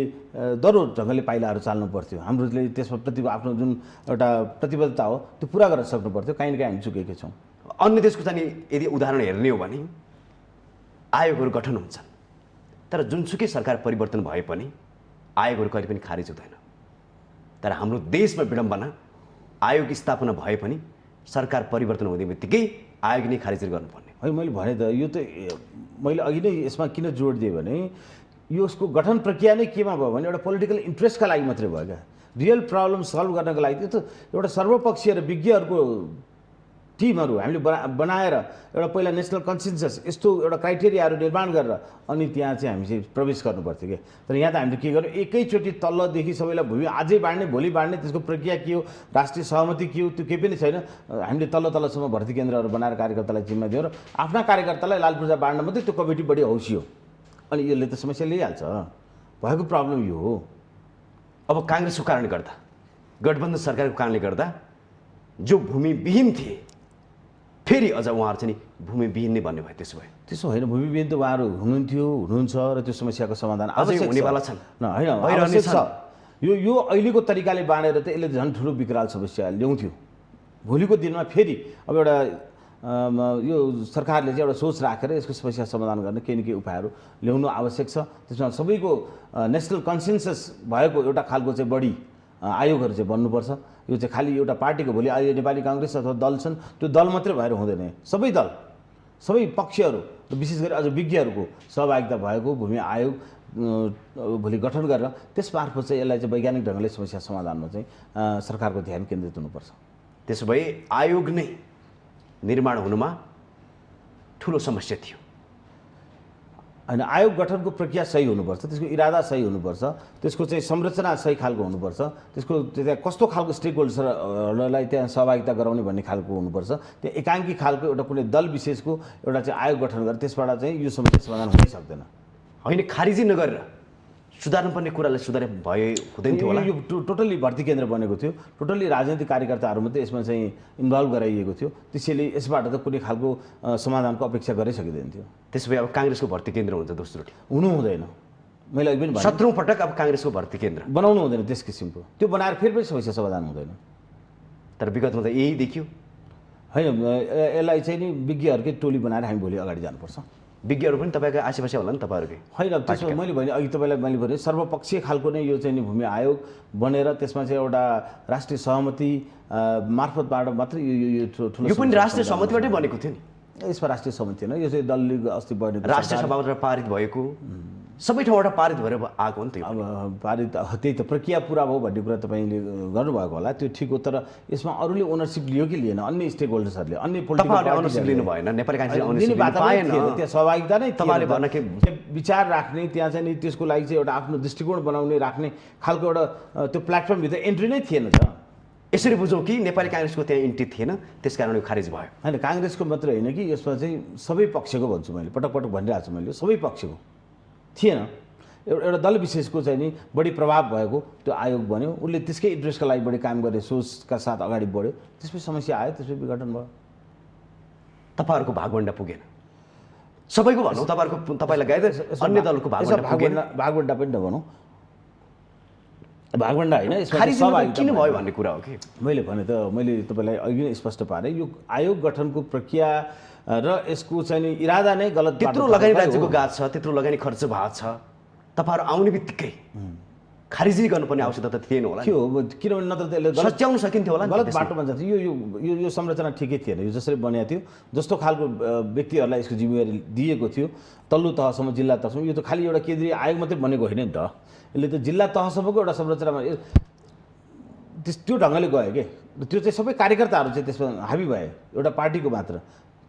दह्रो ढङ्गले पाइलाहरू चाल्नु पर्थ्यो। हाम्रोले त्यसमा आफ्नो जुन एउटा प्रतिबद्धता हो त्यो पुरा गर्न सक्नु पर्थ्यो। काहीँ न काहीँ हामी चुकेकै छौँ। अन्य देशको चाहिँ यदि उदाहरण हेर्ने हो भने आयोगहरू गठन हुन्छन्, तर जुनसुकै सरकार परिवर्तन भए पनि आयोगहरू कहिले पनि खारिज हुँदैन। तर हाम्रो देशमा विडम्बना, आयोग स्थापना भए पनि सरकार परिवर्तन हुने बित्तिकै आयोग नै खारिज गर्नुपर्ने। है मैले भने त यो त मैले अघि नै यसमा किन जोड दिएँ भने यसको गठन प्रक्रिया नै केमा भयो भने एउटा पोलिटिकल इन्ट्रेस्टका लागि मात्रै भयो क्या। रियल प्रब्लम सल्भ गर्नको लागि त्यो त एउटा सर्वपक्षीय र विज्ञहरूको टिमहरू हामीले बनाएर एउटा पहिला नेसनल कन्सेन्सस यस्तो एउटा क्राइटेरियाहरू निर्माण गरेर अनि त्यहाँ चाहिँ हामी चाहिँ प्रवेश गर्नुपर्थ्यो क्या। तर यहाँ त हामीले के गर्यो, एकैचोटि तल्लोदेखि सबैलाई भूमि आजै बाँड्ने भोलि बाँड्ने, त्यसको प्रक्रिया के हो, राष्ट्रिय सहमति के हो, त्यो केही पनि छैन। हामीले तल्लोसम्म भर्ती केन्द्रहरू बनाएर कार्यकर्तालाई जिम्मा दियौँ र आफ्ना कार्यकर्तालाई लाल पूर्जा बाँड्न मात्रै त्यो कमिटी बढी हौसियो। अनि यसले त समस्या ल्याइहाल्छ। भएको प्रब्लम यो हो। अब काङ्ग्रेसको कारणले गर्दा, गठबन्धन सरकारको कारणले गर्दा जो भूमिविहीन थिए फेरि अझ उहाँहरू चाहिँ भूमिविहीन नै भन्ने भयो। त्यसो होइन, भूमिविहीन त उहाँहरू हुनुहुन्थ्यो, हुनुहुन्छ र त्यो समस्याको समाधान अझै हुनेवाला छन्। होइन, यो अहिलेको तरिकाले बाँडेर त यसले झन् ठुलो विकराल समस्या ल्याउँथ्यो। भोलिको दिनमा फेरि अब एउटा यो सरकारले चाहिँ एउटा सोच राखेर यसको समस्या समाधान गर्ने केही न केही उपायहरू ल्याउनु आवश्यक छ। त्यसमा सबैको नेसनल कन्सेन्सस भएको एउटा खालको चाहिँ बढी आयोगहरू चाहिँ बन्नुपर्छ। यो चाहिँ खालि एउटा पार्टीको भोलि अहिले नेपाली काङ्ग्रेस अथवा दल छन् त्यो दल मात्रै भएर हुँदैन। सबै दल, सबै पक्षहरू र विशेष गरी अझ विज्ञहरूको सहभागिता भएको भूमि आयोग भोलि गठन गरेर त्यस मार्फत चाहिँ यसलाई चाहिँ वैज्ञानिक ढङ्गले समस्या समाधानमा चाहिँ सरकारको ध्यान केन्द्रित हुनुपर्छ। त्यसो भए आयोग नै निर्माण हुनुमा ठुलो समस्या थियो। होइन आयोग गठनको प्रक्रिया सही हुनुपर्छ, त्यसको इरादा सही हुनुपर्छ, त्यसको चाहिँ संरचना सही खालको हुनुपर्छ, त्यसको त्यहाँ कस्तो खालको स्टेक होल्डर्सहरूलाई त्यहाँ सहभागिता गराउने भन्ने खालको हुनुपर्छ। त्यहाँ एकाङ्की खालको एउटा कुनै दल विशेषको एउटा चाहिँ आयोग गठन गरेर त्यसबाट चाहिँ यो समस्या समाधान हुनै सक्दैन। होइन, खारिजी नगरेर सुधार्नुपर्ने कुरालाई सुधारे भए हुँदैन थियो होला। यो टोटल्ली भर्ती केन्द्र बनेको थियो, टोटल्ली राजनीतिक कार्यकर्ताहरू मात्रै यसमा चाहिँ इन्भल्भ गराइएको थियो, त्यसैले यसबाट त कुनै खालको समाधानको अपेक्षा गरै सकिँदैन थियो। त्यसो भए अब काङ्ग्रेसको भर्ती केन्द्र हुन्छ दोस्रो, हुनु हुँदैन। मैले अघि पनि भने 17औं पटक अब काङ्ग्रेसको भर्ती केन्द्र बनाउनु हुँदैन त्यस किसिमको, त्यो बनाएर फेरि पनि समस्या समाधान हुँदैन। तर विगतमा त यही देखियो। होइन, यसलाई चाहिँ नि विज्ञहरूकै टोली बनाएर हामी भोलि अगाडि जानुपर्छ। विज्ञहरू पनि तपाईँको आसेपासे होला नि तपाईँहरूकै। होइन, त्यसमा मैले भने अघि तपाईँलाई मैले भने सर्वपक्षीय खालको नै यो चाहिँ नि भूमि आयोग बनेर त्यसमा चाहिँ एउटा राष्ट्रिय सहमति मार्फतबाट मात्रै यो ठुलो यो पनि राष्ट्रिय सहमतिबाटै बनेको थियो नि। यसमा राष्ट्रिय सहमति होइन, यो चाहिँ दलले अस्ति बनेको राष्ट्रिय सभाबाट पारित भएको, सबै ठाउँबाट पारित भएर आएको हो नि त। अब पारित त्यही त प्रक्रिया पुरा भयो भन्ने कुरा तपाईँले गर्नुभएको होला, त्यो ठिक हो। तर यसमा अरूले ओनरसिप लियो कि लिएन, अन्य स्टेक होल्डर्सहरूले, अन्य तपाईँहरूले ओनरसिप लिनु भएन, नेपाली काङ्ग्रेसले ओनरसिप लिनु पाएन। त्यहाँ सहभागिता नै तपाईँले भन्न के विचार राख्ने, त्यहाँ चाहिँ नि त्यसको लागि चाहिँ एउटा आफ्नो दृष्टिकोण बनाउने राख्ने खालको एउटा त्यो प्लेटफर्मभित्र एन्ट्री नै थिएन त। यसरी बुझौँ कि नेपाली काङ्ग्रेसको त्यहाँ इन्ट्री थिएन, त्यस कारण यो खारिज भयो। होइन, काङ्ग्रेसको मात्रै होइन कि यसमा चाहिँ सबै पक्षको भन्छु, मैले पटक पटक भनिरहेको छु, मैले सबै पक्षको थिएन। एउटा दल विशेषको चाहिँ नि बढी प्रभाव भएको त्यो आयोग बन्यो, उसले त्यसकै इन्ट्रेस्टका लागि बढी काम गर्ने सोचका साथ अगाडि बढ्यो, त्यसपछि समस्या आयो, त्यसपछि विघटन भयो। तपाईँहरूको भागवण्डा पुगेन, सबैको भनौँ, तपाईँलाई गाइद अन्य दलको भागवण्डा पनि नभनौँ, भागवण्डा होइन, यसमा किन भयो भन्ने कुरा हो कि मैले भने त मैले तपाईँलाई अघि नै स्पष्ट पारेँ। यो आयोग गठनको प्रक्रिया र यसको चाहिँ नि इरादा नै गलत। त्यत्रो लगानी राज्यको गाज छ, त्यत्रो लगानी खर्च भएको छ, तपाईँहरू आउने बित्तिकै खारिजी गर्नुपर्ने आवश्यकता त थिएन होला के हो, किनभने नत्र त्यसले सच्याउन सकिन्थ्यो होला, गलत बाटोमा जान्छ। यो संरचना ठिकै थिएन, यो जसरी बनिएको थियो, जस्तो खालको व्यक्तिहरूलाई यसको जिम्मेवारी दिएको थियो तल्लो तहसम्म, जिल्ला तहसम्म, यो त खालि एउटा केन्द्रीय आयोग मात्रै बनेको होइन नि त। यसले त जिल्ला तहसम्मको एउटा संरचनामा त्यो ढङ्गले गयो कि त्यो चाहिँ सबै कार्यकर्ताहरू चाहिँ त्यसमा हाबी भए, एउटा पार्टीको मात्र,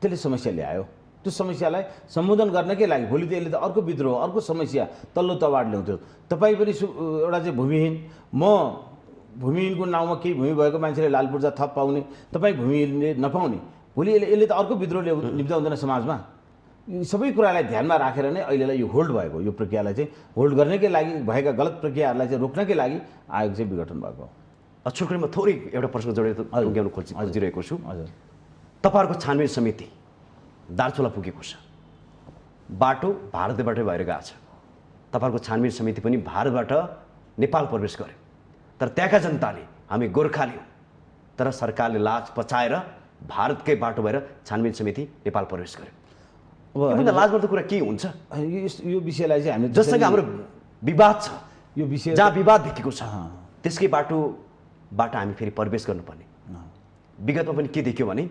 त्यसले समस्या ल्यायो। त्यो समस्यालाई सम्बोधन गर्नकै लागि भोलि त यसले त अर्को विद्रोह, अर्को समस्या तल्लो तहबाट ल्याउँथ्यो। तपाईँ पनि एउटा चाहिँ भूमिहीन, म भूमिहीनको नाउँमा केही भूमि भएको मान्छेले लाल पूर्जा थप पाउने, तपाईँ भूमिहीनले नपाउने, भोलि यसले त अर्को विद्रोह निम्ताउँदैन समाजमा। सबै कुरालाई ध्यानमा राखेर नै अहिलेलाई यो होल्ड भएको, यो प्रक्रियालाई चाहिँ होल्ड गर्नकै लागि भएका गलत प्रक्रियाहरूलाई चाहिँ रोक्नकै लागि आयोग चाहिँ विघटन भएको। छोटकरीमा थोरै एउटा प्रश्न जोडेर टुङ्ग्याउनु खोजिरहेको छु। हजुर, तपाईँहरूको छानबिन समिति दार्चुला पुगेको छ, बाटो भारतबाटै भएर गएको छ, तपाईँहरूको छानबिन समिति पनि भारतबाट नेपाल प्रवेश गर्यो, तर त्यहाँका जनताले हामी गोर्खाली हौँ, तर सरकारले लाज पचाएर भारतकै बाटो भएर छानबिन समिति नेपाल प्रवेश गर्यो। अब लाजमर्दो कुरा के हुन्छ? यो विषयलाई चाहिँ हामीले जस्तो कि हाम्रो विवाद छ, यो विषय जहाँ विवाद देखिएको छ त्यसकै बाटोबाट हामी फेरि प्रवेश गर्नुपर्ने। विगतमा पनि के देखियो भने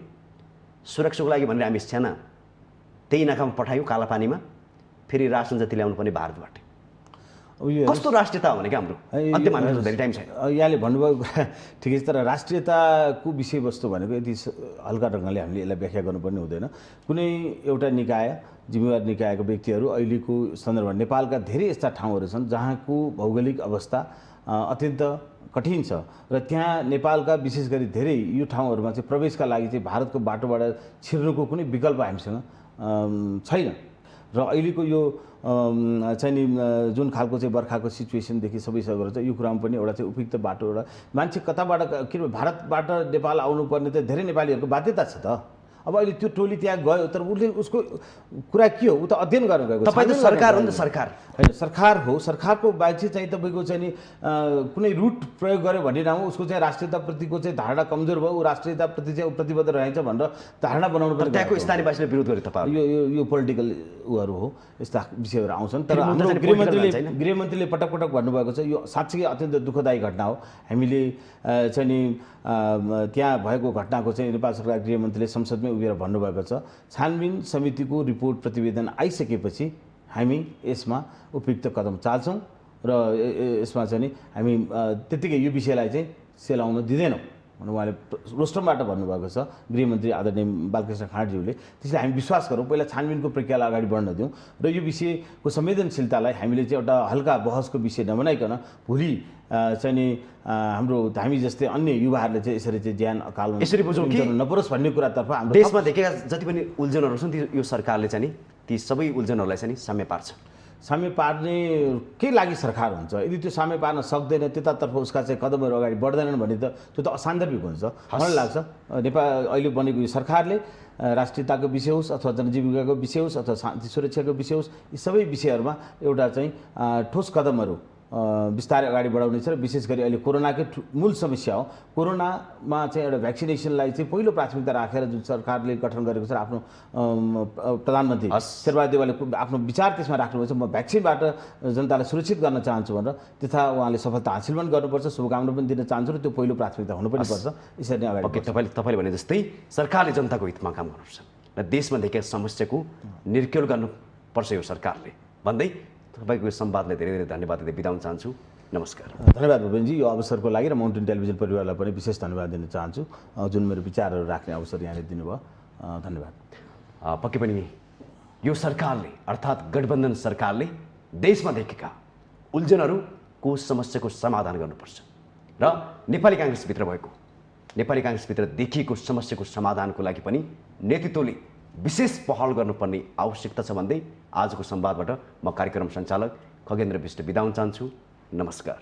सुरक्षाको लागि भनेर हामी सेना त्यही नाकामा पठायौँ काला पानीमा, फेरि रासन जति ल्याउनु पर्ने भारतबाट। कस्तो राष्ट्रियता हो भने क्या हाम्रो अन्त्यमा हामीसँग धेरै टाइम छैन। यहाँले भन्नुभएको कुरा ठिकै छ, तर राष्ट्रियताको विषयवस्तु भनेको यति हल्का ढङ्गले हामीले यसलाई व्याख्या गर्नुपर्ने हुँदैन। कुनै एउटा निकाय, जिम्मेवार निकायको व्यक्तिहरू अहिलेको सन्दर्भमा नेपालका धेरै यस्ता ठाउँहरू छन् जहाँको भौगोलिक अवस्था अत्यन्त कठिन छ र त्यहाँ नेपालका विशेष गरी धेरै यो ठाउँहरूमा चाहिँ प्रवेशका लागि चाहिँ भारतको बाटोबाट छिर्नुको कुनै विकल्प हामीसँग छैन। र अहिलेको यो चाहिँ नि जुन खालको चाहिँ बर्खाको सिचुएसनदेखि सबैसँग चाहिँ यो कुरामा पनि एउटा चाहिँ उपयुक्त बाटो, एउटा मान्छे कताबाट, किनभने भारतबाट नेपाल आउनुपर्ने त धेरै नेपालीहरूको बाध्यता छ त। अब अहिले त्यो टोली त्यहाँ गयो, तर उसले उसको कुरा के हो, ऊ त अध्ययन गर्न गएको। तपाईँ त सरकार हो नि त, सरकार होइन, सरकार हो, सरकारको बाहेक चाहिँ तपाईँको चाहिँ नि कुनै रुट प्रयोग गर्यो भन्ने नाममा उसको चाहिँ राष्ट्रियताप्रतिको चाहिँ धारणा कमजोर भयो, ऊ राष्ट्रियताप्रति चाहिँ प्रतिबद्ध रहन्छ भनेर धारणा बनाउनु पर्छ। त्यहाँको स्थानीयवासीले विरोध गरे तपाईँ, यो पोलिटिकल उहरू हो, यस्ता विषयहरू आउँछन्। तर हाम्रो गृहमन्त्रीले पटक पटक भन्नुभएको छ यो साँच्चै अत्यन्त दुःखदायी घटना हो। हामीले चाहिँ नि त्यहाँ भएको घटनाको चाहिँ नेपाल सरकार गृहमन्त्रीले संसदमै उभिएर भन्नुभएको छ, छानबिन समितिको रिपोर्ट प्रतिवेदन आइसकेपछि हामी यसमा उपयुक्त कदम चाल्छौँ र यसमा चाहिँ नि हामी त्यत्तिकै यो विषयलाई चाहिँ सेलाउन दिँदैनौँ। भनेर उहाँले रोस्टरबाट भन्नुभएको छ गृहमन्त्री आदरणीय बालकृष्ण खाँडज्यूले। त्यसले हामी विश्वास गरौँ, पहिला छानबिनको प्रक्रियालाई अगाडि बढ्न दिउँ र यो विषयको संवेदनशीलतालाई हामीले चाहिँ एउटा हल्का बहसको विषय नबनाइकन भोलि चाहिँ नि हाम्रो हामी जस्तै अन्य युवाहरूले चाहिँ यसरी चाहिँ ज्यान अकालमा यसरी बुझौँ कि नपरोस् भन्ने कुरातर्फ हाम्रो देशमा देखेका जति पनि उल्झनहरू छन् यो सरकारले चाहिँ नि ती सबै उल्झनहरूलाई चाहिँ नि साम्य पार्छ। साम्य पार्ने के लागि सरकार हुन्छ? यदि त्यो साम्य पार्न सक्दैन, त्यतातर्फ उसका चाहिँ कदमहरू अगाडि बढ्दैनन् भने त त्यो त असान्दर्भिक हुन्छ। मलाई लाग्छ नेपाल अहिले बनेको यो सरकारले राष्ट्रियताको विषय होस् अथवा जनजीविकाको विषय होस् अथवा शान्ति सुरक्षाको विषय होस्, यी सबै विषयहरूमा एउटा चाहिँ ठोस कदमहरू बिस्तारै अगाडि बढाउनेछ र विशेष गरी अहिले कोरोनाकै मूल समस्या हो। कोरोनामा चाहिँ एउटा भ्याक्सिनेसनलाई चाहिँ पहिलो प्राथमिकता राखेर जुन सरकारले गठन गरेको छ, आफ्नो प्रधानमन्त्री शेरबहादुर देउवाले आफ्नो विचार त्यसमा राख्नुभएको छ, म भ्याक्सिनबाट जनतालाई सुरक्षित गर्न चाहन्छु भनेर, त्यथा उहाँले सफलता हासिल पनि गर्नुपर्छ, शुभकामना पनि दिन चाहन्छु र त्यो पहिलो प्राथमिकता हुनु पनि पर्छ। यसरी नै अगाडि तपाईँले भने जस्तै सरकारले जनताको हितमा काम गर्नुपर्छ र देशमा देखेका समस्याको निर्क्युल गर्नुपर्छ यो सरकारले भन्दै तपाईँको संवादलाई धेरै धेरै धन्यवाद दिँदै बिदा हुन चाहन्छु। नमस्कार। धन्यवाद भुपेनजी, यो अवसरको लागि र माउन्टेन टेलिभिजन परिवारलाई पनि विशेष धन्यवाद दिन चाहन्छु जुन मेरो विचारहरू राख्ने अवसर यहाँले दिनुभयो। धन्यवाद। पक्कै पनि यो सरकारले अर्थात् गठबन्धन सरकारले देशमा देखेका उल्झनहरूको समस्याको समाधान गर्नुपर्छ र नेपाली काङ्ग्रेसभित्र देखिएको समस्याको समाधानको लागि पनि नेतृत्वले विशेष पहल गर्नुपर्ने आवश्यकता छ भन्दै आजको संवादबाट म कार्यक्रम सञ्चालक खगेन्द्र विष्ट बिदा हुन चाहन्छु। नमस्कार।